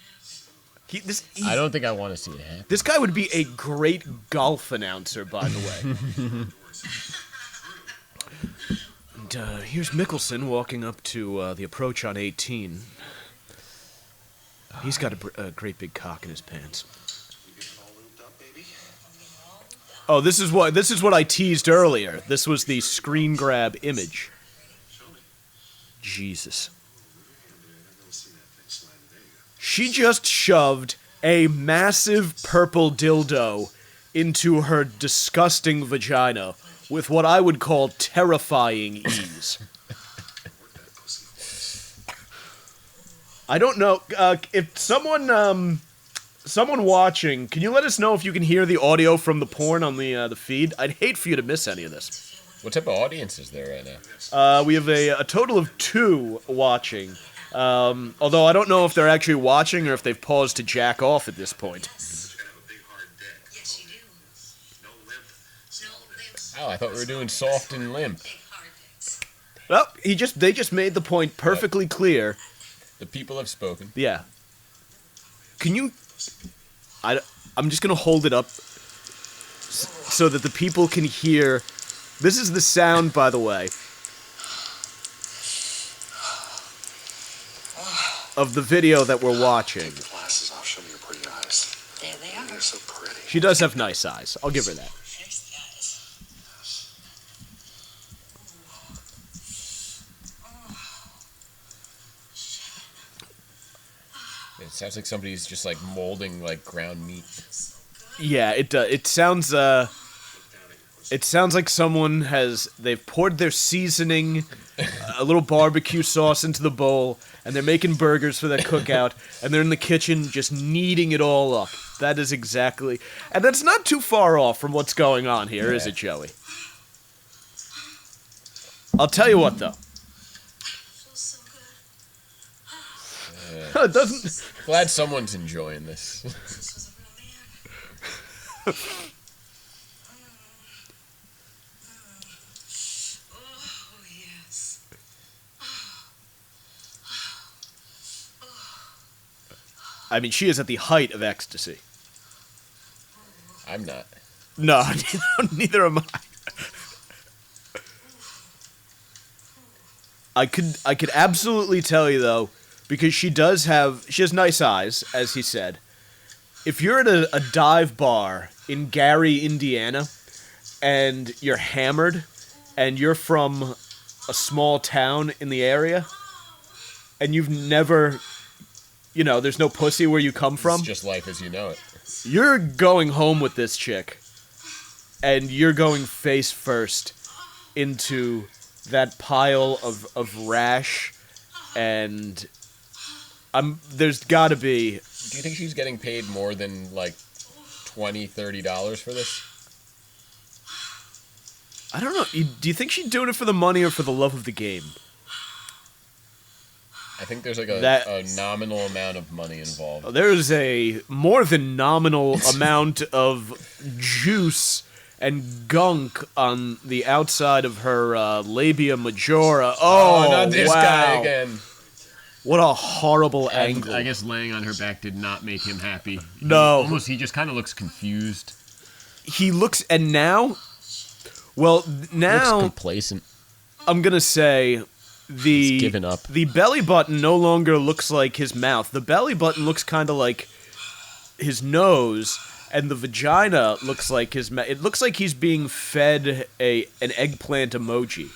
happen. I don't think I want to see it happen. This guy would be a great golf announcer, by the way. And here's Mickelson walking up to the approach on 18. He's got a great big cock in his pants. You getting all lubed up, baby? Oh, this is what I teased earlier. This was the screen grab image. Jesus. She just shoved a massive purple dildo into her disgusting vagina with what I would call terrifying ease. I don't know if someone watching, can you let us know if you can hear the audio from the porn on the feed? I'd hate for you to miss any of this. What type of audience is there right now? We have a total of 2 watching. Although I don't know if they're actually watching or if they've paused to jack off at this point. Yes, you do. No limp. No lips. Oh, I thought we were doing soft and limp. Big hard dicks. Well, they just made the point perfectly clear. The people have spoken. Yeah. Can you? I'm just gonna hold it up so that the people can hear. This is the sound, by the way, of the video that we're watching. Take your glasses off. Show me your pretty eyes. There they are. They're so pretty. She does have nice eyes. I'll give her that. There's the eyes. It sounds like somebody's just like molding like ground meat. Yeah, it sounds like someone they've poured their seasoning, a little barbecue sauce into the bowl, and they're making burgers for that cookout, and they're in the kitchen just kneading it all up. That is exactly, and that's not too far off from what's going on here, is it, Joey? I'll tell you what, though. Feels so good. It doesn't. Glad someone's enjoying this. This was a real man. Oh, yes. I mean, she is at the height of ecstasy. I'm not. No, neither am I. I could absolutely tell you though, because she has nice eyes, as he said. If you're at a dive bar in Gary, Indiana, and you're hammered, and you're from a small town in the area, and you've never, there's no pussy where you come from, It's just life as you know it. you're going home with this chick, and you're going face first into that pile of rash, and there's gotta be. Do you think she's getting paid more than like $20, $30 for this? I don't know. Do you think she's doing it for the money or for the love of the game? I think there's like a nominal amount of money involved. There's a more than nominal amount of juice and gunk on the outside of her labia majora. Oh, not this wow. guy again. What a horrible And angle. I guess laying on her back did not make him happy. No. He just kind of looks confused. He looks, and now, well, now Looks complacent. I'm gonna say He's given up. The belly button no longer looks like his mouth. The belly button looks kind of like his nose, and the vagina looks like his mouth. It looks like he's being fed an eggplant emoji.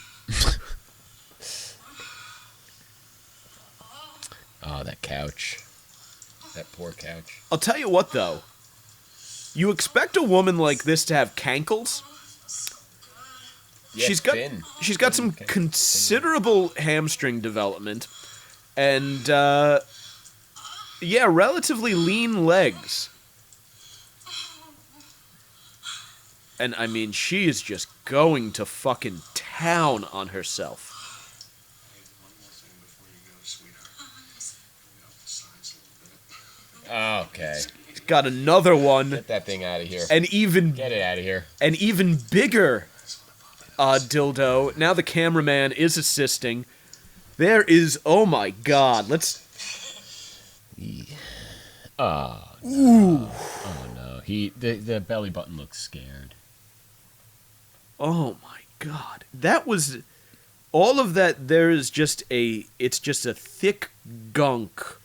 Oh, that couch. That poor couch. I'll tell you what, though. You expect a woman like this to have cankles? Yeah, thin. She's got some considerable hamstring development, and relatively lean legs. And I mean, she is just going to fucking town on herself. Okay. She's got another one. Get that thing out of here. Get it out of here. An even bigger dildo. Now the cameraman is assisting. There is, oh my god, let's... Oh, no. Oh, no. The belly button looks scared. Oh my god. That was... All of that, there is just it's just a thick gunk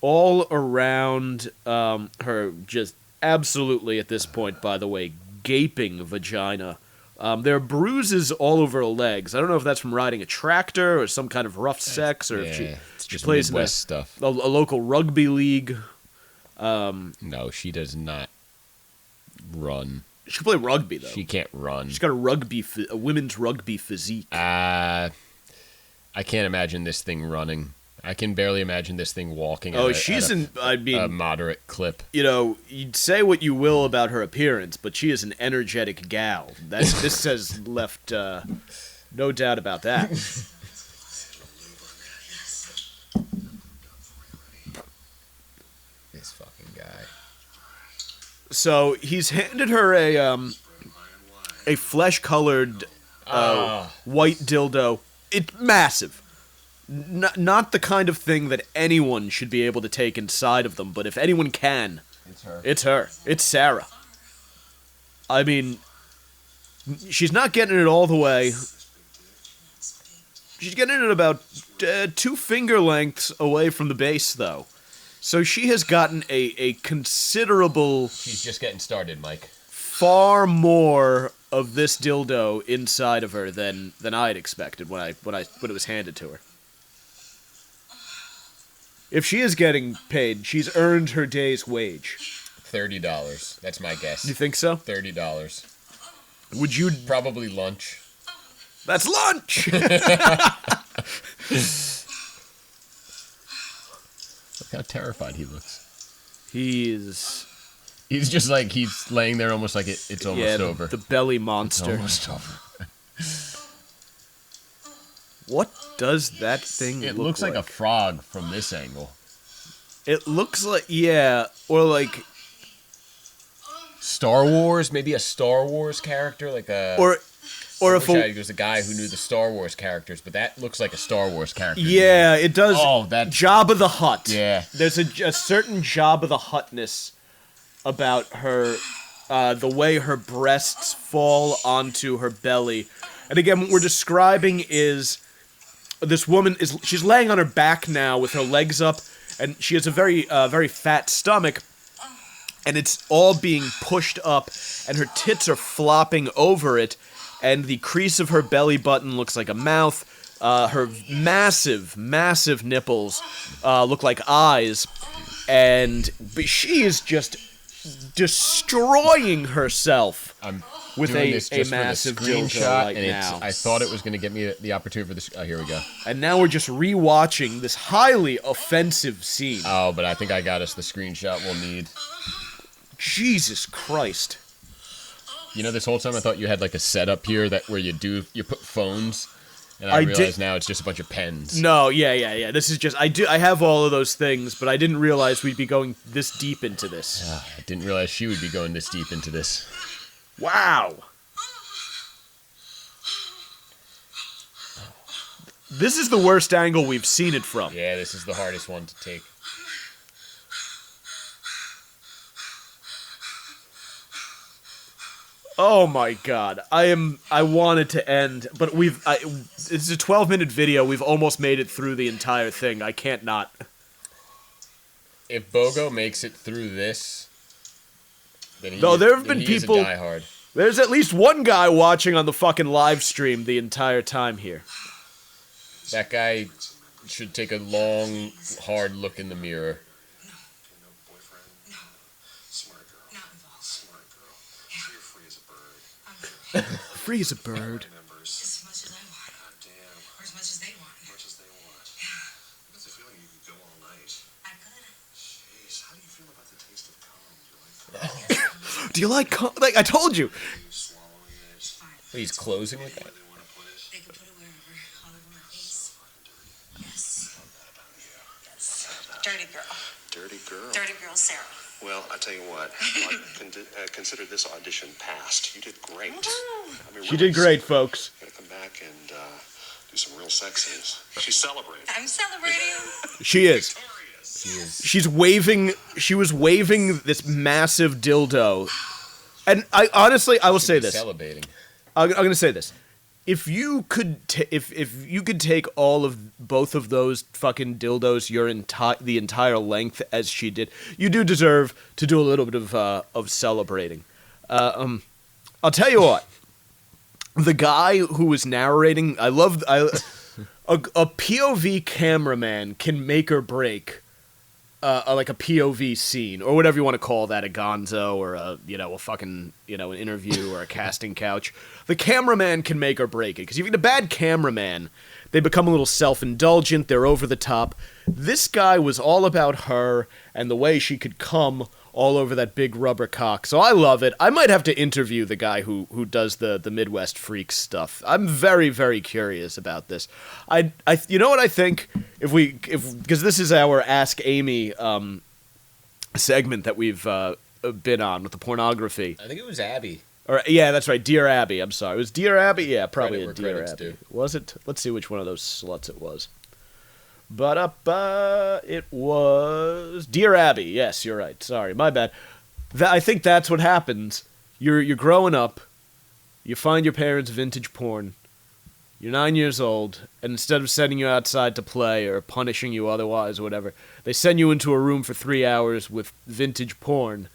all around her, just absolutely, at this point, by the way, gaping vagina. There are bruises all over her legs. I don't know if that's from riding a tractor or some kind of rough sex, or if she plays Midwest in stuff. a local rugby league. No, she does not run. She can play rugby, though. She can't run. She's got a women's rugby physique. I can't imagine this thing running. I can barely imagine this thing walking at a moderate clip. You know, you'd say what you will about her appearance, but she is an energetic gal. This has left no doubt about that. This fucking guy. So he's handed her a flesh-colored white dildo. It's massive. Not the kind of thing that anyone should be able to take inside of them, but if anyone can, it's her. It's Sarah. I mean, she's not getting it all the way. She's getting it about 2 finger lengths away from the base, though. So she has gotten a considerable... She's just getting started, Mike. Far more of this dildo inside of her than I had expected when it was handed to her. If she is getting paid, she's earned her day's wage. $30. That's my guess. You think so? $30. Would you... Probably lunch. That's lunch! Look how terrified he looks. He's just like, he's laying there almost like it's almost over. The belly monster. It's almost over. What does that thing look like? It looks like a frog from this angle. It looks like, yeah, or like... Star Wars? Maybe a Star Wars character? Like a... Or if it was a guy who knew the Star Wars characters, but that looks like a Star Wars character. Yeah, it does. Oh, that... Jabba the Hutt. Yeah. There's a certain Jabba the Huttness about her, the way her breasts fall onto her belly. And again, what we're describing is... This woman she's laying on her back now with her legs up, and she has a very fat stomach, and it's all being pushed up, and her tits are flopping over it, and the crease of her belly button looks like a mouth. Her massive nipples look like eyes, but she is just destroying herself. With a massive dildo right now. I thought it was going to get me the opportunity for this. Oh, here we go. And now we're just rewatching this highly offensive scene. Oh, but I think I got us the screenshot we'll need. Jesus Christ. You know, this whole time I thought you had like a setup here where you put phones, and I realize now it's just a bunch of pens. No, yeah. This is just I have all of those things, but I didn't realize we'd be going this deep into this. I didn't realize she would be going this deep into this. Wow. This is the worst angle we've seen it from. Yeah, this is the hardest one to take. Oh my god. I wanted to end, but it's a 12-minute video. We've almost made it through the entire thing. I can't not. If Bogo makes it through this, then there have been people. Is a diehard. There's at least one guy watching on the fucking live stream the entire time here. That guy should take a long, hard look in the mirror. Freeze a bird. As much as I want. God damn. Or as much as they want. As much as they want. I got the feeling you could go all night. I could. Jeez, how do you feel about the taste of cum? Do you like that? Do you like like I told you? Are you swallowing it? Fine. He's closing with that. Where they want to put it? They could put it wherever. All over my face. Fucking dirty. Yes. Love that about you. Yes. Dirty girl. Dirty girl. Dirty girl Sarah. Well, I tell you what, consider this audition passed. You did great. I mean, She did great, folks. Gotta come back and do some real sex scenes. She's celebrating. I'm celebrating. She is. Victorious. She was waving this massive dildo. And I will say this. Celebrating. I'm going to say this. If you could if you could take all of both of those fucking dildos the entire length as she did, you do deserve to do a little bit of celebrating. I'll tell you what. The guy who was narrating, a POV cameraman can make or break like a POV scene or whatever you want to call that, a gonzo or a fucking, an interview or a casting couch. The cameraman can make or break it, because if you get a bad cameraman, they become a little self-indulgent, they're over the top. This guy was all about her and the way she could come all over that big rubber cock. So I love it. I might have to interview the guy who does the Midwest Freaks stuff. I'm very, very curious about this. You know what I think? Because this is our Ask Amy segment that we've been on with the pornography. I think it was Abby. Or yeah, that's right, Dear Abby. I'm sorry, it was Dear Abby. Yeah, probably Credit a where Dear credit's Abby. due. Was it? Let's see which one of those sluts it was. It was Dear Abby. Yes, you're right. Sorry, my bad. I think that's what happens. You're growing up. You find your parents' vintage porn. You're 9 years old, and instead of sending you outside to play or punishing you otherwise or whatever, they send you into a room for 3 hours with vintage porn,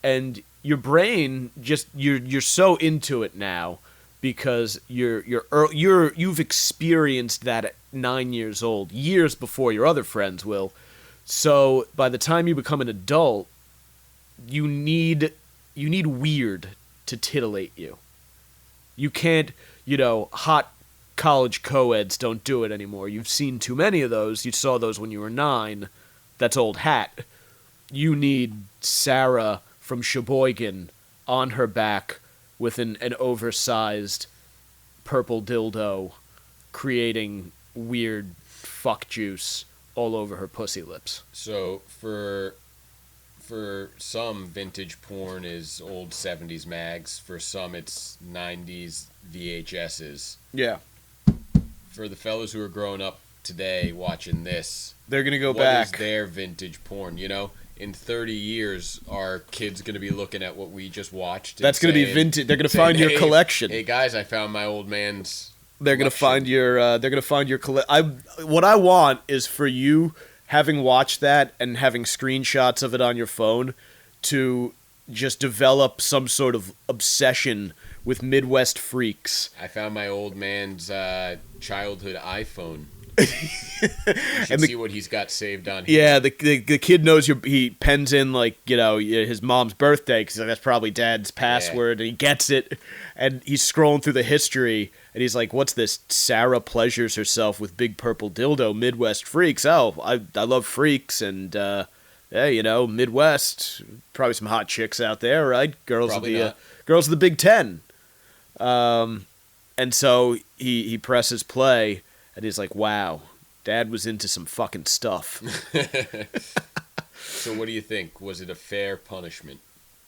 and your brain you're so into it now because you've experienced that at 9 years old, years before your other friends will. So by the time you become an adult, you need weird to titillate you. You can't, hot college co-eds don't do it anymore. You've seen too many of those. You saw those when you were 9. That's old hat. You need Sarah from Sheboygan on her back with an oversized purple dildo creating weird fuck juice all over her pussy lips. So for some, vintage porn is old 70s mags. For some, it's 90s VHSs. Yeah. For the fellas who are growing up today watching this, They're going to go what back. is their vintage porn, In 30 years, are kids going to be looking at what we just watched? That's going to be vintage. They're going to find your collection. Hey guys, I found my old man's. They're going to find your collection. What I want is for you, having watched that and having screenshots of it on your phone, to just develop some sort of obsession with Midwest freaks. I found my old man's childhood iPhone. You should see what he's got saved on here. Yeah, the kid knows he pens in his mom's birthday because that's probably dad's password, and he gets it, and he's scrolling through the history, and he's like, "What's this? Sarah pleasures herself with big purple dildo. Midwest freaks. Oh, I love freaks, and Midwest. Probably some hot chicks out there, right? Girls of the Big Ten." And so he presses play. And he's like, wow, Dad was into some fucking stuff. So what do you think? Was it a fair punishment?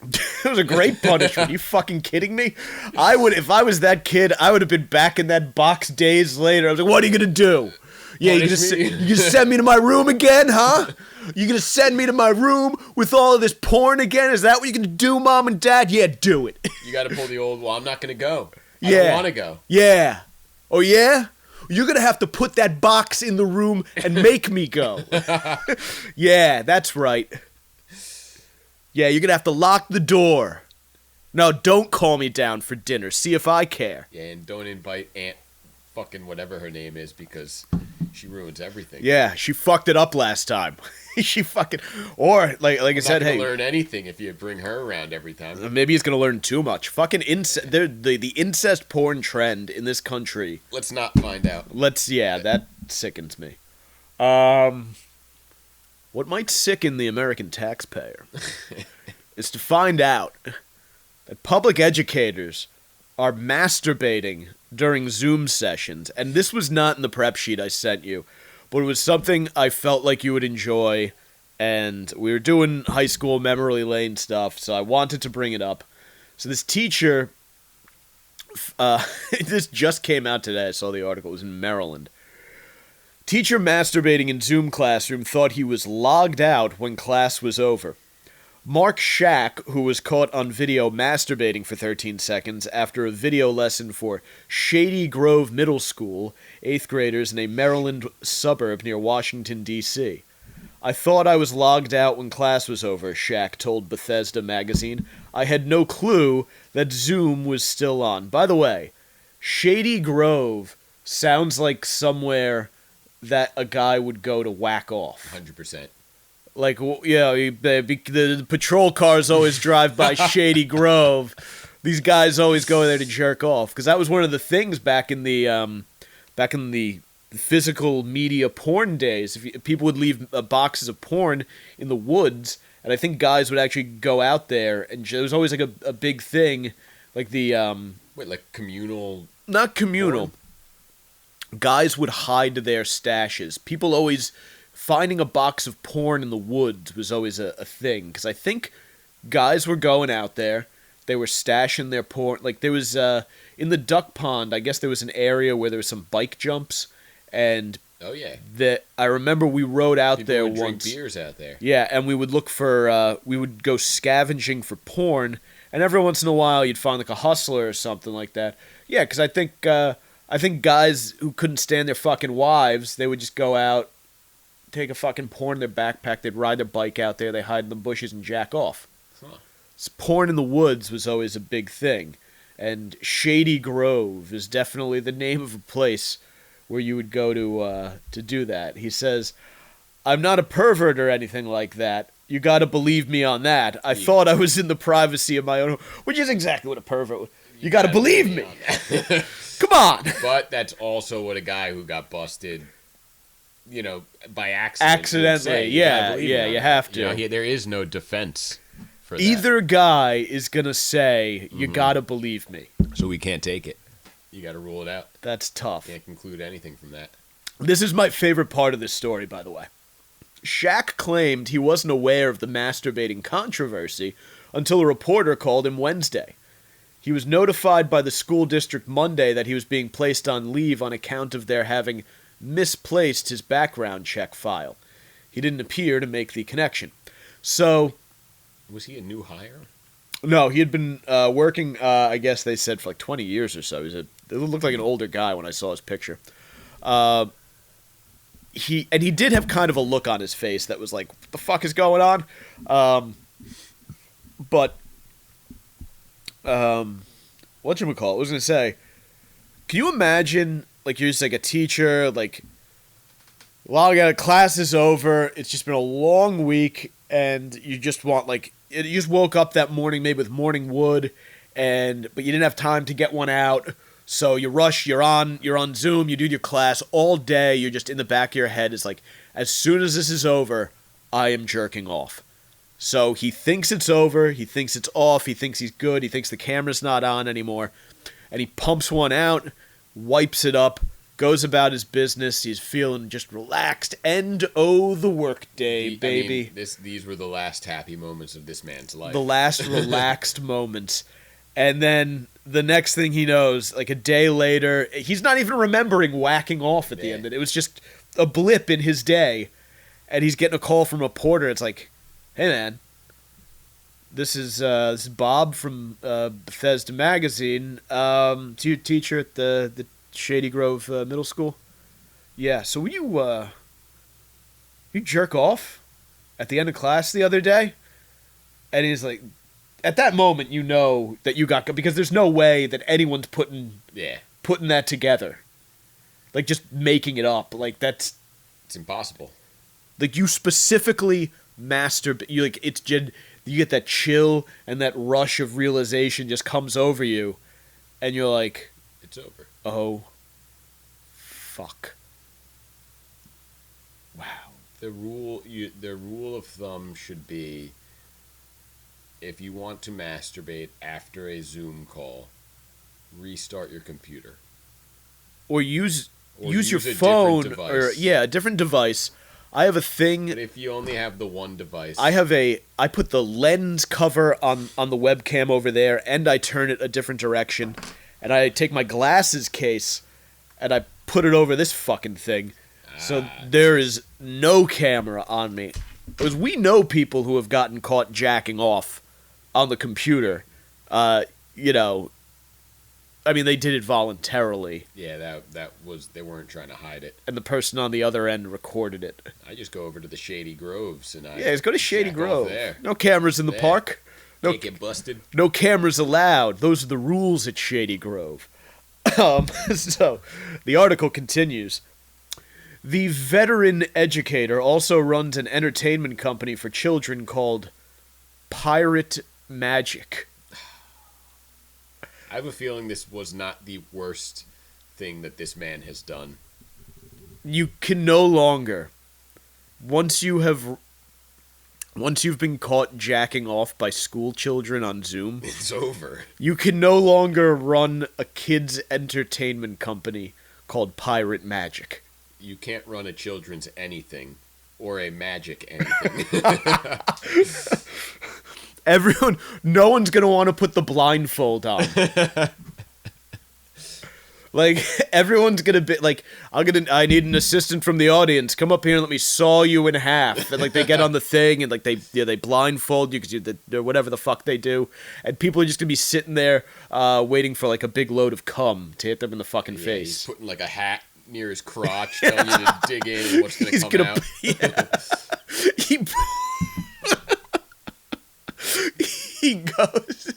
It was a great punishment. You fucking kidding me? If I was that kid, I would have been back in that box days later. I was like, what are you going to do? Yeah, you gonna send me to my room again, huh? You going to send me to my room with all of this porn again? Is that what you're going to do, Mom and Dad? Yeah, do it. You got to pull the old, well, I'm not going to go. I don't want to go. Yeah. Oh, yeah? You're going to have to put that box in the room and make me go. Yeah, that's right. Yeah, you're going to have to lock the door. No, don't call me down for dinner. See if I care. Yeah, and don't invite Aunt fucking whatever her name is because she ruins everything. Yeah, she fucked it up last time. She fucking, or like I I'm said, not gonna hey, learn anything if you bring her around every time. maybe he's gonna learn too much. Fucking the incest porn trend in this country. Let's not find out. That sickens me. What might sicken the American taxpayer is to find out that public educators are masturbating during Zoom sessions. And this was not in the prep sheet I sent you, but it was something I felt like you would enjoy. And we were doing high school memory lane stuff, so I wanted to bring it up. So this teacher, this just came out today. I saw the article. It was in Maryland. Teacher masturbating in Zoom classroom thought he was logged out when class was over. Mark Shack, who was caught on video masturbating for 13 seconds after a video lesson for Shady Grove Middle School, 8th graders in a Maryland suburb near Washington, D.C. I thought I was logged out when class was over, Shack told Bethesda magazine. I had no clue that Zoom was still on. By the way, Shady Grove sounds like somewhere that a guy would go to whack off. 100%. Like, yeah, the patrol cars always drive by Shady Grove. These guys always go there to jerk off, because that was one of the things back in the physical media porn days. If people would leave boxes of porn in the woods, and I think guys would actually go out there, and there was always like a big thing, like the like communal? Not communal. Porn? Guys would hide their stashes. People always finding a box of porn in the woods was always a thing, because I think guys were going out there, they were stashing their porn. Like there was in the duck pond, I guess there was an area where there was some bike jumps, and oh yeah, I remember we rode out people there would once. Drink beers out there. Yeah, and we would look for we would go scavenging for porn, and every once in a while you'd find like a Hustler or something like that. Yeah, because I think guys who couldn't stand their fucking wives, they would just go out, take a fucking porn in their backpack, they'd ride their bike out there, they hide in the bushes and jack off. Huh. Porn in the woods was always a big thing. And Shady Grove is definitely the name of a place where you would go to do that. He says, I'm not a pervert or anything like that. You gotta believe me on that. I thought I was in the privacy of my own home, which is exactly what a pervert would. You gotta believe me. Come on. But that's also what a guy who got busted, by accident. Accidentally, yeah, you have to. There is no defense for that. Either guy is gonna say, you gotta believe me. So we can't take it. You gotta rule it out. That's tough. Can't conclude anything from that. This is my favorite part of this story, by the way. Shaq claimed he wasn't aware of the masturbating controversy until a reporter called him Wednesday. He was notified by the school district Monday that he was being placed on leave on account of their having misplaced his background check file. He didn't appear to make the connection. So, was he a new hire? No, he had been working, I guess they said, for like 20 years or so. It looked like an older guy when I saw his picture. He did have kind of a look on his face that was like, what the fuck is going on? Whatchamacallit? I was going to say, can you imagine, like, you're just like a teacher, like, well, class is over, it's just been a long week, and you just want, like, you just woke up that morning maybe with morning wood, but you didn't have time to get one out, so you rush, you're on Zoom, you do your class all day, you're just in the back of your head, it's like, as soon as this is over, I am jerking off. So he thinks it's over, he thinks it's off, he thinks he's good, he thinks the camera's not on anymore, and he pumps one out, wipes it up, goes about his business, he's feeling just relaxed, end the work day, baby. I mean, these were the last happy moments of this man's life. The last relaxed moments. And then the next thing he knows, like a day later, he's not even remembering whacking off at the end. It was just a blip in his day, and he's getting a call from a reporter. It's like, hey man, this is Bob from Bethesda magazine. To your teacher at the Shady Grove Middle School. Yeah, so you jerk off at the end of class the other day? And he's like, at that moment you know that you got, because there's no way that anyone's putting that together. Like just making it up. Like it's impossible. Like, you specifically masturbate. You, like, you get that chill and that rush of realization just comes over you. And you're like... It's over. Oh. Fuck. Wow. The rule of thumb should be, if you want to masturbate after a Zoom call, restart your computer. Or use your a phone, different or device. a different device. I have a thing. But if you only have the one device, I put the lens cover on the webcam over there, and I turn it a different direction, and I take my glasses case, and I put it over this fucking thing, so there is no camera on me. Because we know people who have gotten caught jacking off on the computer. I mean, they did it voluntarily. Yeah, that was, they weren't trying to hide it. And the person on the other end recorded it. I just go over to the Shady Groves and let's go to Shady jack off Grove. there. No cameras in the park. No, Can't get busted. no cameras allowed. Those are the rules at Shady Grove. So, the article continues. The veteran educator also runs an entertainment company for children called Pirate Magic. I have a feeling this was not the worst thing that this man has done. You can no longer, once you've been caught jacking off by school children on Zoom, It's over. you can no longer run a kids' entertainment company called Pirate Magic. You can't run a children's anything or a magic anything. No one's gonna want to put the blindfold on. Like, everyone's gonna be like, I need an assistant from the audience. Come up here and let me saw you in half. And like, they get on the thing and like they blindfold you because whatever the fuck they do. And people are just gonna be sitting there, waiting for like a big load of cum to hit them in the fucking face. He's putting like a hat near his crotch, telling you to dig in and what's gonna come out. He goes.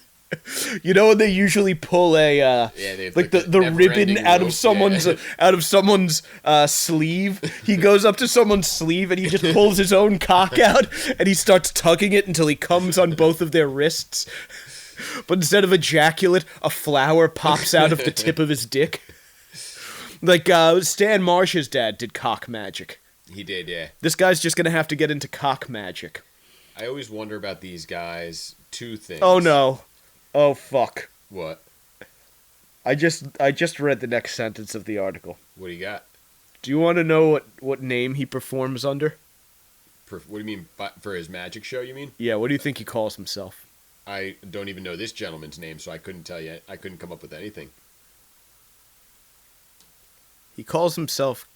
You know when they usually pull a like the ribbon out of someone's sleeve. He goes up to someone's sleeve and he just pulls his own cock out and he starts tugging it until he comes on both of their wrists. But instead of ejaculate, a flower pops out of the tip of his dick. Like Stan Marsh's dad did cock magic. He did, yeah. This guy's just gonna have to get into cock magic. I always wonder about these guys. Two things. Oh no. Oh fuck. What? I just read the next sentence of the article. What do you got? Do you want to know what name he performs under? What do you mean for his magic show, you mean? Yeah, what do you think he calls himself? I don't even know this gentleman's name, so I couldn't tell you. I couldn't come up with anything. He calls himself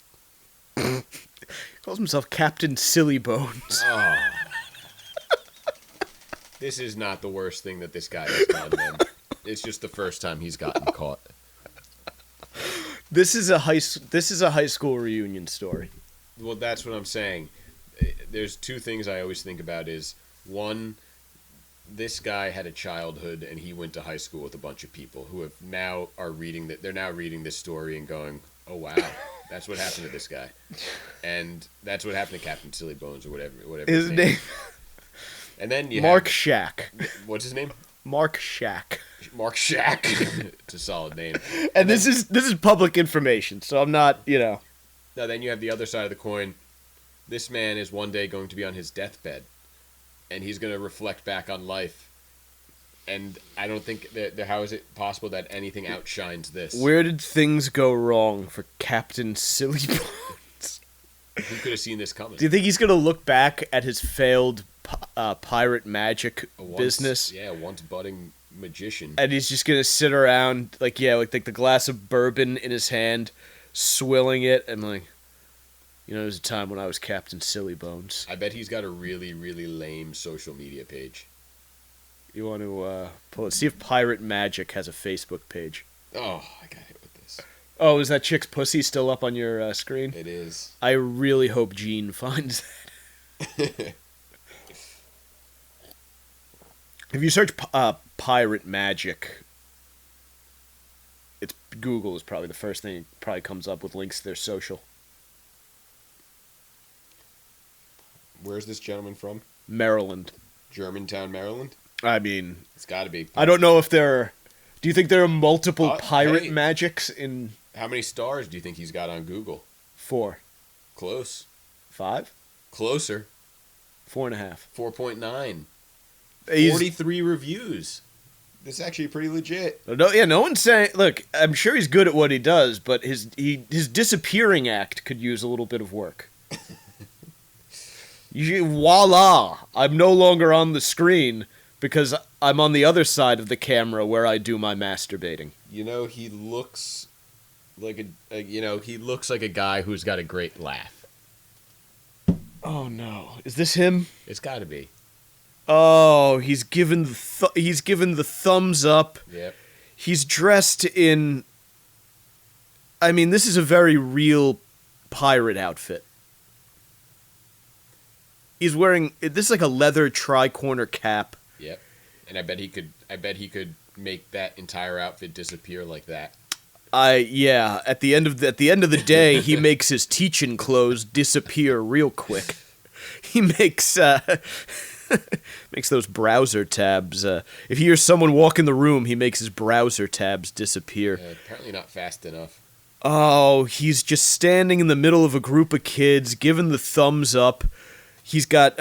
Captain Silly Bones. Oh. This is not the worst thing that this guy has done, man. It's just the first time he's gotten caught. This is a high school reunion story. Well, that's what I'm saying. There's two things I always think about is, one, this guy had a childhood and he went to high school with a bunch of people who are reading this story and going, "Oh wow, that's what happened to this guy." And that's what happened to Captain Silly Bones or whatever His name. And then you Mark Shack. What's his name? Mark Shack. Mark Shack. It's a solid name. And this is public information, so I'm not, No, then you have the other side of the coin. This man is one day going to be on his deathbed, and he's going to reflect back on life. And I don't think how is it possible that anything outshines this? Where did things go wrong for Captain Silly Bones? Who could have seen this coming? Do you think he's going to look back at his failed pirate magic business? Yeah, once budding magician. And he's just going to sit around, like the glass of bourbon in his hand, swilling it, and like, there was a time when I was Captain Silly Bones. I bet he's got a really, really lame social media page. You want to pull it? See if Pirate Magic has a Facebook page. Oh, I got hit with this. Oh, is that chick's pussy still up on your screen? It is. I really hope Gene finds that. If you search Pirate Magic, Google is probably the first thing that probably comes up with links to their social. Where's this gentleman from? Maryland. Germantown, Maryland? I mean, It's got to be. I don't know if there are... Do you think there are multiple pirate hey. magics in... How many stars do you think he's got on Google? 4? Close. 5? Closer. 4.5. 4.9. He's- 43 reviews. This is actually pretty legit. No one's saying... Look, I'm sure he's good at what he does, but his disappearing act could use a little bit of work. Voila! I'm no longer on the screen because I'm on the other side of the camera where I do my masturbating. You know, he looks like he looks like a guy who's got a great laugh. Oh no. Is this him? It's got to be. Oh, he's given the thumbs up. Yep. He's dressed in... I mean, this is a very real pirate outfit. He's wearing... This is like a leather tri-corner cap. Yep. And I bet he could make that entire outfit disappear like that. Yeah. At the end of the day, he makes his teaching clothes disappear real quick. He makes makes those browser tabs. If he hears someone walk in the room, he makes his browser tabs disappear. Apparently not fast enough. Oh, he's just standing in the middle of a group of kids, giving the thumbs up. He's got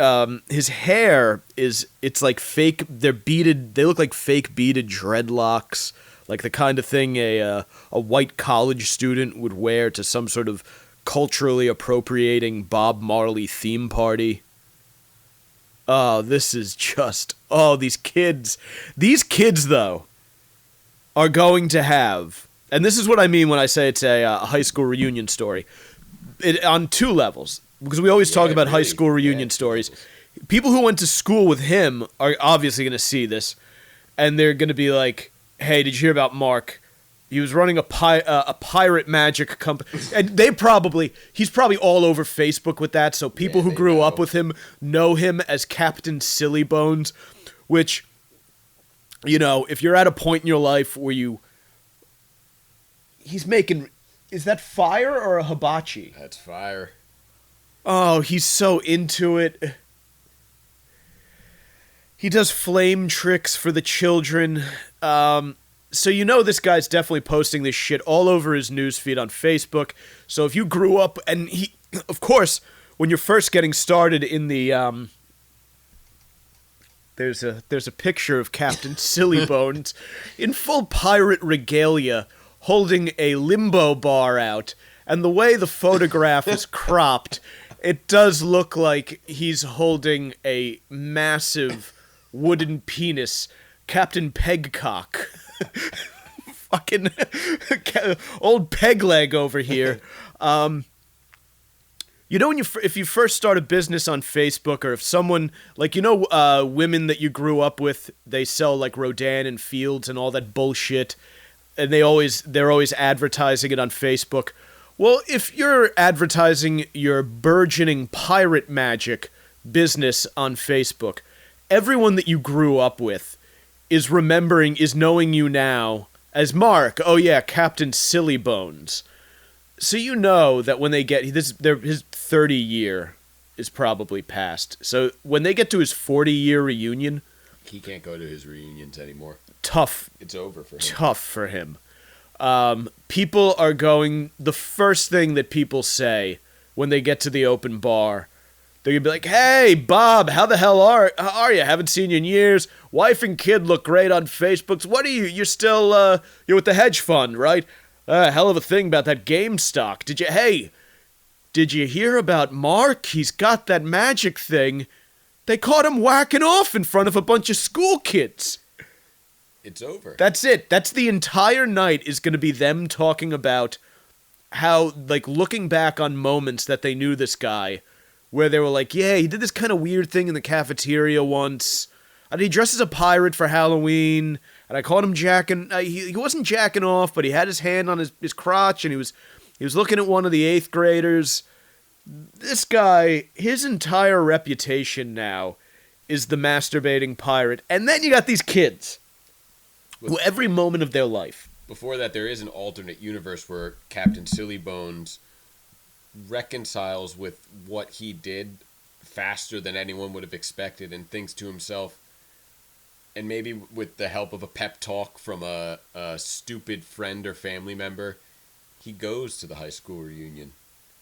his hair it's like fake. They're beaded. They look like fake beaded dreadlocks, like the kind of thing a white college student would wear to some sort of culturally appropriating Bob Marley theme party. Oh, this is just... Oh, these kids. These kids, though, are going to have... And this is what I mean when I say it's a high school reunion story. On 2 levels. Because we always talk about high school reunion stories. People who went to school with him are obviously going to see this. And they're going to be like, hey, did you hear about Mark? He was running a pirate magic company. And he's probably all over Facebook with that. So people who grew up with him know him as Captain Sillybones. Which, you know, if you're at a point in your life where he's making... Is that fire or a hibachi? That's fire. Oh, he's so into it. He does flame tricks for the children. So you know this guy's definitely posting this shit all over his newsfeed on Facebook. So if you grew up, and he, of course, when you're first getting started in the, there's a picture of Captain Sillybones in full pirate regalia, holding a limbo bar out, and the way the photograph is cropped, it does look like he's holding a massive wooden penis, Captain Pegcock. Fucking old peg leg over here. You know, if you first start a business on Facebook, or if someone, like, you know, women that you grew up with, they sell like Rodin and Fields and all that bullshit, and they're always advertising it on Facebook. Well, if you're advertising your burgeoning pirate magic business on Facebook, everyone that you grew up with is knowing you now as Mark. Oh yeah, Captain Sillybones. So you know that when they get his 30 year is probably past. So when they get to his 40-year reunion, he can't go to his reunions anymore. Tough. It's over for him. Tough for him. People are going... The first thing that people say when they get to the open bar, they're going to be like, hey, Bob, how the hell are you? Haven't seen you in years. Wife and kid look great on Facebook. What are you? You're still, you're with the hedge fund, right? Hell of a thing about that game stock. Did you hear about Mark? He's got that magic thing. They caught him whacking off in front of a bunch of school kids. It's over. That's it. That's the entire night is going to be them talking about how, like, looking back on moments that they knew this guy, where they were like, yeah, he did this kind of weird thing in the cafeteria once, and he dressed as a pirate for Halloween, and I caught him jacking... he wasn't jacking off, but he had his hand on his crotch, and he was looking at one of the 8th graders. This guy, his entire reputation now is the masturbating pirate. And then you got these kids, who every moment of their life... Before that, there is an alternate universe where Captain Sillybones reconciles with what he did faster than anyone would have expected, and thinks to himself, and maybe with the help of a pep talk from a stupid friend or family member, he goes to the high school reunion.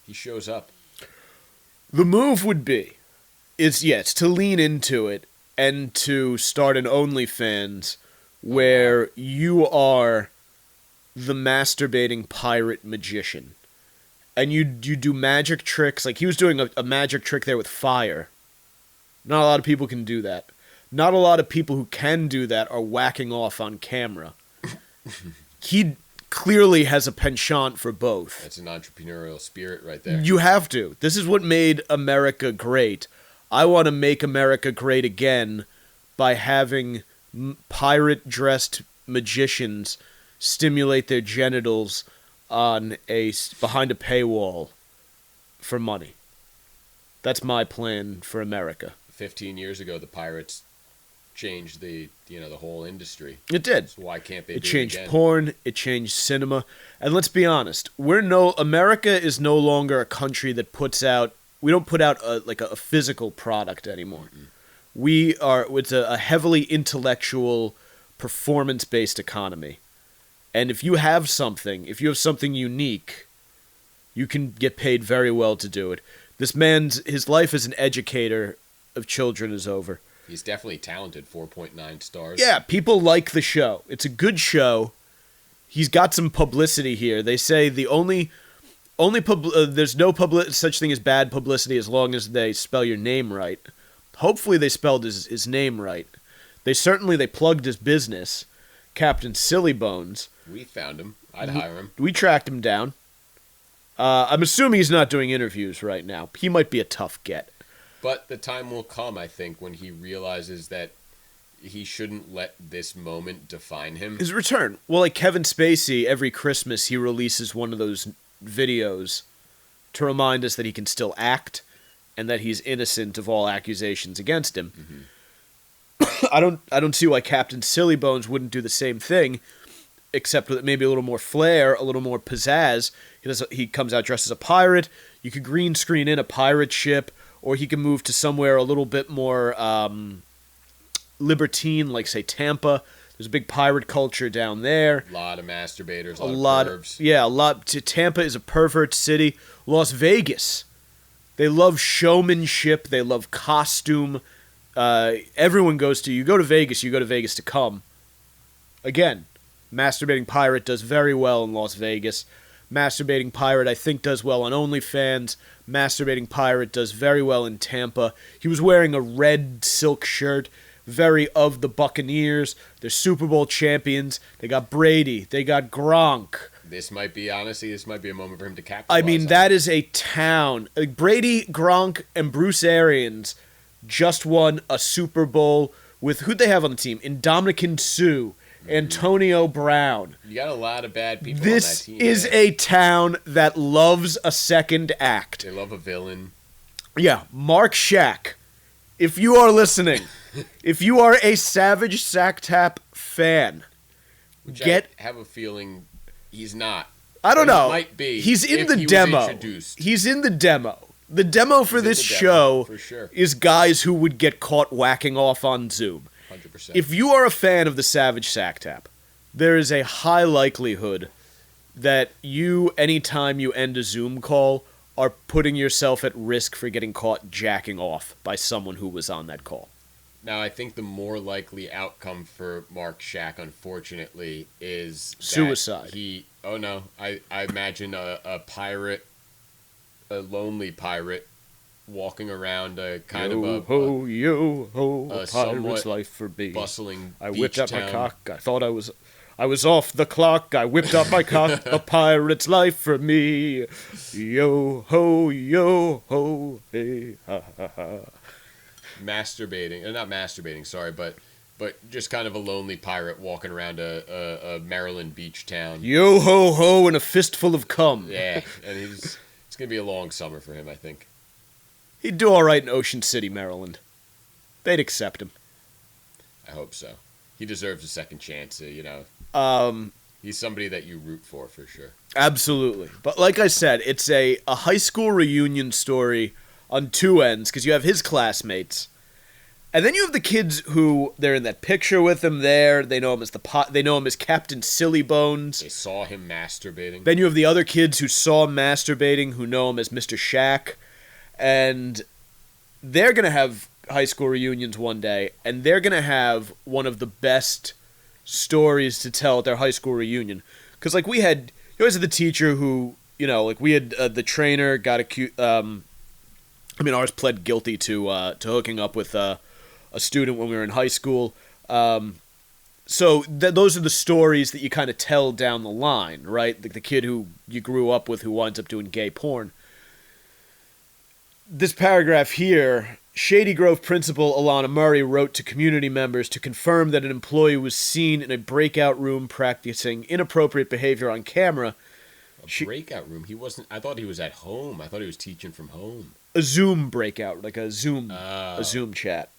He shows up. The move would be, it's to lean into it and to start an OnlyFans where you are the masturbating pirate magician. And you do magic tricks. Like, he was doing a magic trick there with fire. Not a lot of people can do that. Not a lot of people who can do that are whacking off on camera. He clearly has a penchant for both. That's an entrepreneurial spirit right there. You have to. This is what made America great. I want to make America great again by having pirate-dressed magicians stimulate their genitals behind a paywall for money. That's my plan for America. 15 years ago, the pirates changed the whole industry. It did. So why can't they do It it changed again? porn. It changed cinema. And let's be honest, America is no longer a country that puts out. We don't put out a physical product anymore. Mm-hmm. It's a heavily intellectual, performance-based economy. And if you have something unique, you can get paid very well to do it. His life as an educator of children is over. He's definitely talented, 4.9 stars. Yeah, people like the show. It's a good show. He's got some publicity here. They say the there's no such thing as bad publicity as long as they spell your name right. Hopefully they spelled his name right. They plugged his business, Captain Sillybones. We found him. I'd hire him. We tracked him down. I'm assuming he's not doing interviews right now. He might be a tough get. But the time will come, I think, when he realizes that he shouldn't let this moment define him. His return. Well, like Kevin Spacey, every Christmas he releases one of those videos to remind us that he can still act and that he's innocent of all accusations against him. Mm-hmm. I don't see why Captain Sillybones wouldn't do the same thing, except with maybe a little more flair, a little more pizzazz. He comes out dressed as a pirate. You could green screen in a pirate ship, or he can move to somewhere a little bit more libertine, like, say, Tampa. There's a big pirate culture down there. A lot of masturbators, a lot of pervs. Yeah, a lot. Tampa is a pervert city. Las Vegas, they love showmanship. They love costume. Everyone you go to Vegas to come. Again, Masturbating Pirate does very well in Las Vegas. Masturbating Pirate, I think, does well on OnlyFans. Masturbating Pirate does very well in Tampa. He was wearing a red silk shirt, very of the Buccaneers. They're Super Bowl champions. They got Brady. They got Gronk. This might be a moment for him to capitalize. I mean, that is a town. Brady, Gronk, and Bruce Arians just won a Super Bowl with, who'd they have on the team? Indomitian Sue. Antonio Brown. You got a lot of bad people on This that team. is a town that loves a second act. They love a villain. Yeah, Mark Shack. If you are listening, if you are a Savage Sack Tap fan, I have a feeling he's not. I don't know. He might be. He's in if the he was demo. introduced. He's in the demo. The demo for this show for sure. is guys who would get caught whacking off on Zoom. 100%. If you are a fan of the Savage Sack Tap, there is a high likelihood that you, anytime you end a Zoom call, are putting yourself at risk for getting caught jacking off by someone who was on that call. Now, I think the more likely outcome for Mark Shack, unfortunately, is that suicide. I imagine a pirate, a lonely pirate, walking around a kind of a pirate's life for me. Bustling I whipped out beach my town. cock. I thought I was off the clock. I whipped out my cock. A pirate's life for me. Yo ho, hey ha ha ha. Not masturbating, sorry, but just kind of a lonely pirate walking around a Maryland beach town. Yo ho ho, and a fistful of cum. Yeah, and it's gonna be a long summer for him, I think. He'd do all right in Ocean City, Maryland. They'd accept him. I hope so. He deserves a second chance, He's somebody that you root for sure. Absolutely. But like I said, it's a high school reunion story on two ends, because you have his classmates, and then you have the kids who they're in that picture with him there. They know him as they know him as Captain Silly Bones. They saw him masturbating. Then you have the other kids who saw him masturbating, who know him as Mr. Shack, and they're gonna have high school reunions one day, and they're gonna have one of the best stories to tell at their high school reunion. Because like you always had the teacher who, like we had the trainer got accused. Ours pled guilty to hooking up with a student when we were in high school. So those are the stories that you kind of tell down the line, right? The kid who you grew up with who winds up doing gay porn. This paragraph here, Shady Grove principal Alana Murray wrote to community members to confirm that an employee was seen in a breakout room practicing inappropriate behavior on camera. Breakout room? He wasn't. I thought he was at home. I thought he was teaching from home. A Zoom breakout, like a Zoom chat.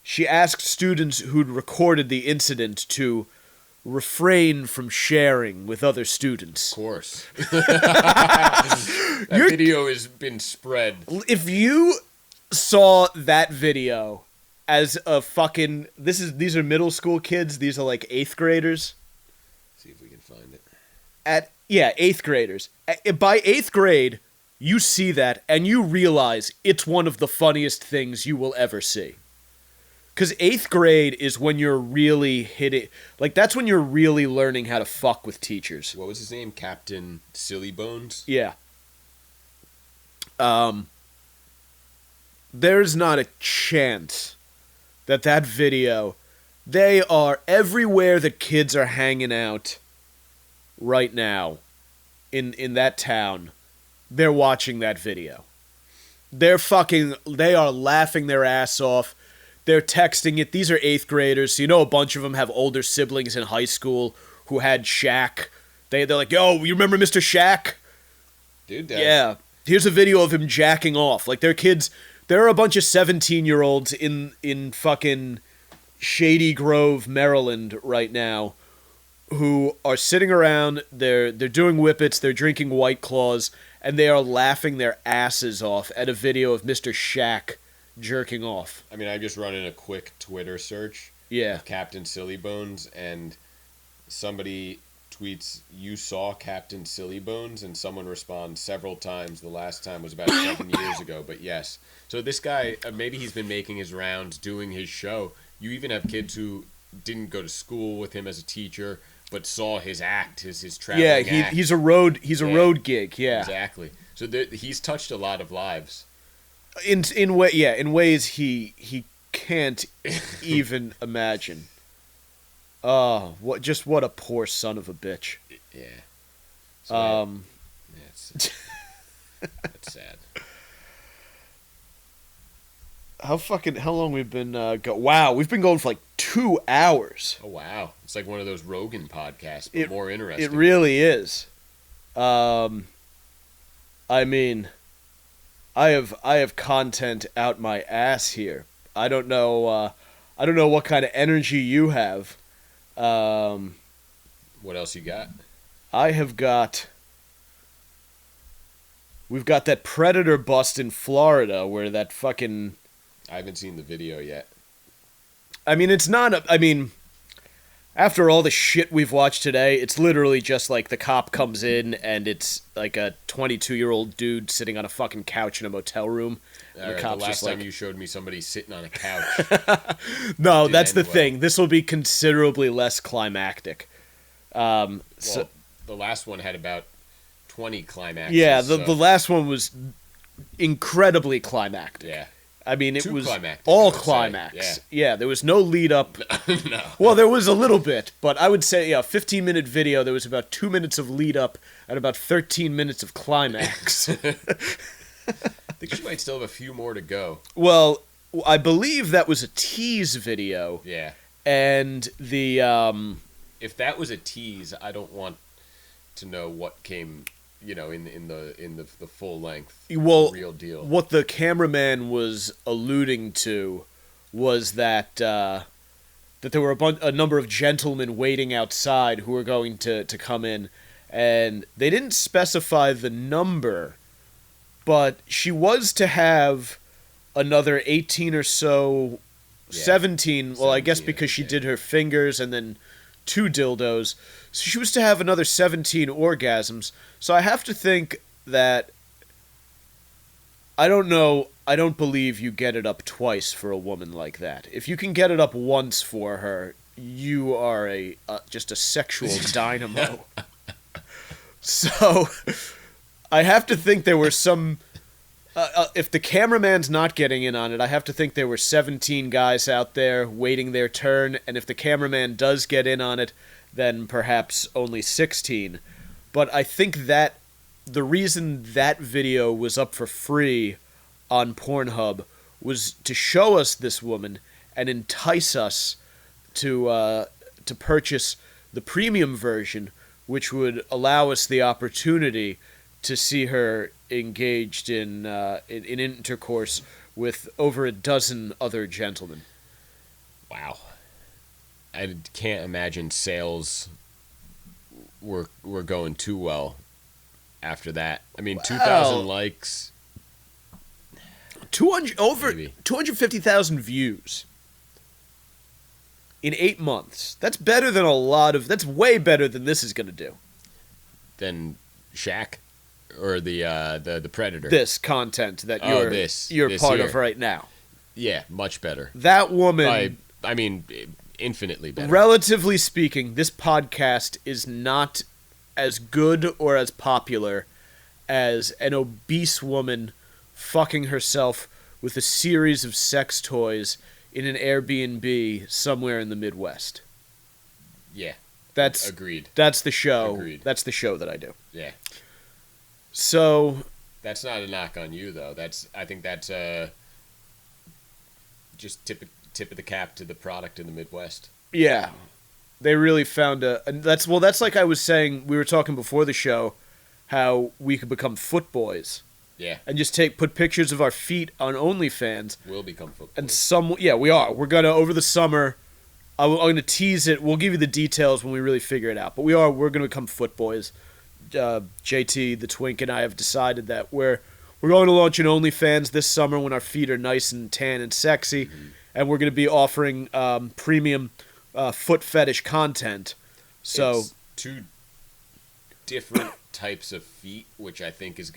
She asked students who'd recorded the incident to refrain from sharing with other students. Of course. That video has been spread. If you saw that video as a fucking... These are middle school kids. These are like 8th graders. See if we can find it. 8th graders. By 8th grade, you see that and you realize it's one of the funniest things you will ever see. Because 8th grade is when you're really hitting... Like, that's when you're really learning how to fuck with teachers. What was his name? Captain Silly Bones? Yeah. There's not a chance that video... They are everywhere that kids are hanging out right now in that town. They're watching that video. They are laughing their ass off. They're texting it. These are 8th graders, so a bunch of them have older siblings in high school who had Shaq. They're like, yo, you remember Mr. Shaq? Dude, yeah. Here's a video of him jacking off. Like, they're kids. There are a bunch of 17-year-olds in fucking Shady Grove, Maryland right now who are sitting around. They're doing whippets. They're drinking White Claws, and they are laughing their asses off at a video of Mr. Shaq jerking off. I mean, I just run in a quick Twitter search of Captain Silly Bones, and somebody tweets, "You saw Captain Silly Bones?" and someone responds several times. The last time was about 7 years ago, but yes. So this guy, maybe he's been making his rounds, doing his show. You even have kids who didn't go to school with him as a teacher, but saw his act, his traveling act. He's a road gig. Yeah, exactly. So he's touched a lot of lives. In ways he can't even imagine. What a poor son of a bitch. Yeah. So that's sad. How long we've been Wow, we've been going for like 2 hours. Oh wow, it's like one of those Rogan podcasts, but more interesting. It really is. I mean, I have content out my ass here. I don't know what kind of energy you have. What else you got? We've got that predator bust in Florida where that fucking... I haven't seen the video yet. I mean, it's not... after all the shit we've watched today, it's literally just like the cop comes in and it's like a 22-year-old dude sitting on a fucking couch in a motel room. All right, the last time you showed me somebody sitting on a couch. No, that's the thing. This will be considerably less climactic. The last one had about 20 climaxes. Yeah, the last one was incredibly climactic. Yeah. I mean, it was climactic, all climax. Yeah, there was no lead up. No. Well, there was a little bit, but I would say, 15-minute video, there was about 2 minutes of lead up and about 13 minutes of climax. I think she might still have a few more to go. Well, I believe that was a tease video. Yeah. And the... if that was a tease, I don't want to know what came... in the full length, real deal. What the cameraman was alluding to was that there were a number of gentlemen waiting outside who were going to come in, and they didn't specify the number but she was to have another 18 or so, 17. Well, I guess 17, because she okay. did her fingers and then 2 dildos. So she was to have another 17 orgasms. So I have to think that, I don't know, I don't believe you get it up twice for a woman like that. If you can get it up once for her, you are just a sexual dynamo. So I have to think there were some... if the cameraman's not getting in on it, I have to think there were 17 guys out there waiting their turn, and if the cameraman does get in on it, then perhaps only 16. But I think that the reason that video was up for free on Pornhub was to show us this woman and entice us to purchase the premium version, which would allow us the opportunity to see her engaged in intercourse with over a dozen other gentlemen. Wow. I can't imagine sales were going too well after that. I mean, 2,000 likes. 250,000 views in 8 months. That's better than a lot of. That's way better than this is going to do. Than Shaq or the Predator. This content that you're this part here. of right now. Yeah, much better. That woman. I mean, infinitely better. Relatively speaking, this podcast is not as good or as popular as an obese woman fucking herself with a series of sex toys in an Airbnb somewhere in the Midwest. Yeah. That's agreed. That's the show. Agreed. That's the show that I do. Yeah. So that's not a knock on you, though. I think that's just tip of the cap to the product in the Midwest. Yeah, they really found that's like I was saying. We were talking before the show how we could become foot boys. Yeah. And just put pictures of our feet on OnlyFans. We'll become foot boys. And we are. We're gonna over the summer. I'm gonna tease it. We'll give you the details when we really figure it out. But we're gonna become foot boys. JT The Twink and I have decided that we're going to launch an OnlyFans this summer when our feet are nice and tan and sexy, and we're going to be offering premium foot fetish content. So it's 2 different types of feet, which I think is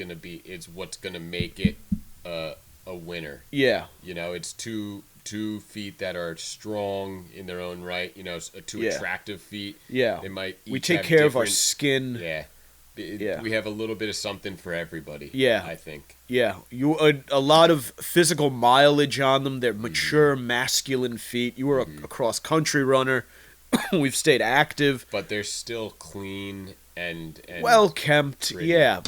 what's going to make it a winner. Yeah, it's two feet that are strong in their own right. Two attractive feet. Yeah, they might. We take care of our skin. Yeah. We have a little bit of something for everybody. Yeah, I think. Yeah, a lot of physical mileage on them. They're mature, masculine feet. You were a cross-country runner. We've stayed active, but they're still clean and well kept. Pretty. Yeah.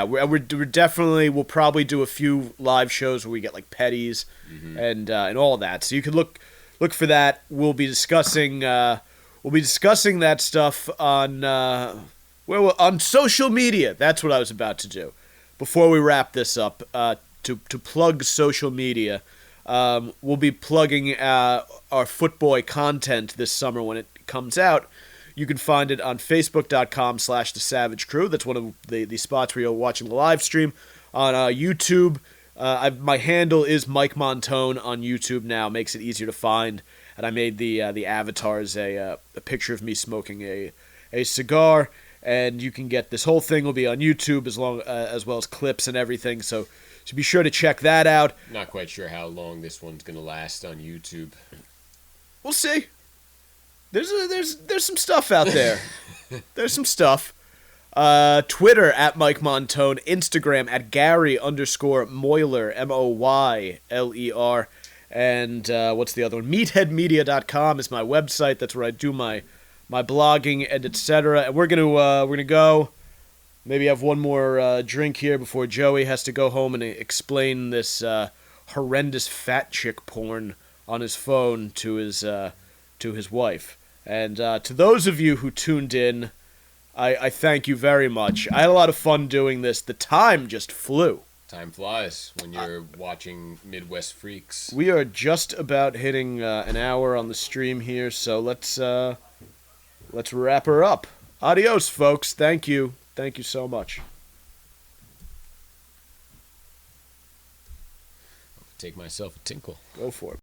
We're definitely. We'll probably do a few live shows where we get like petties and all that. So you can look for that. We'll be discussing that stuff on. On social media. That's what I was about to do. Before we wrap this up, to plug social media, we'll be plugging our Footboy content this summer when it comes out. You can find it on Facebook.com/The Savage Crew. That's one of the spots where you're watching the live stream. On YouTube, my handle is Mike Montone on YouTube now. Makes it easier to find. And I made the avatars a picture of me smoking a cigar. And you can get this whole thing will be on YouTube as well as clips and everything. So be sure to check that out. Not quite sure how long this one's gonna last on YouTube. We'll see. There's some stuff out there. There's some stuff. Twitter at Mike Montone, Instagram at Gary_Moyler, MOYLER, and what's the other one? Meatheadmedia.com is my website. That's where I do my blogging and etc. And we're gonna go. Maybe have one more drink here before Joey has to go home and explain this horrendous fat chick porn on his phone to his wife. And to those of you who tuned in, I thank you very much. I had a lot of fun doing this. The time just flew. Time flies when you're watching Midwest Freaks. We are just about hitting an hour on the stream here, so let's wrap her up. Adios, folks. Thank you. Thank you so much. take myself a tinkle. Go for it.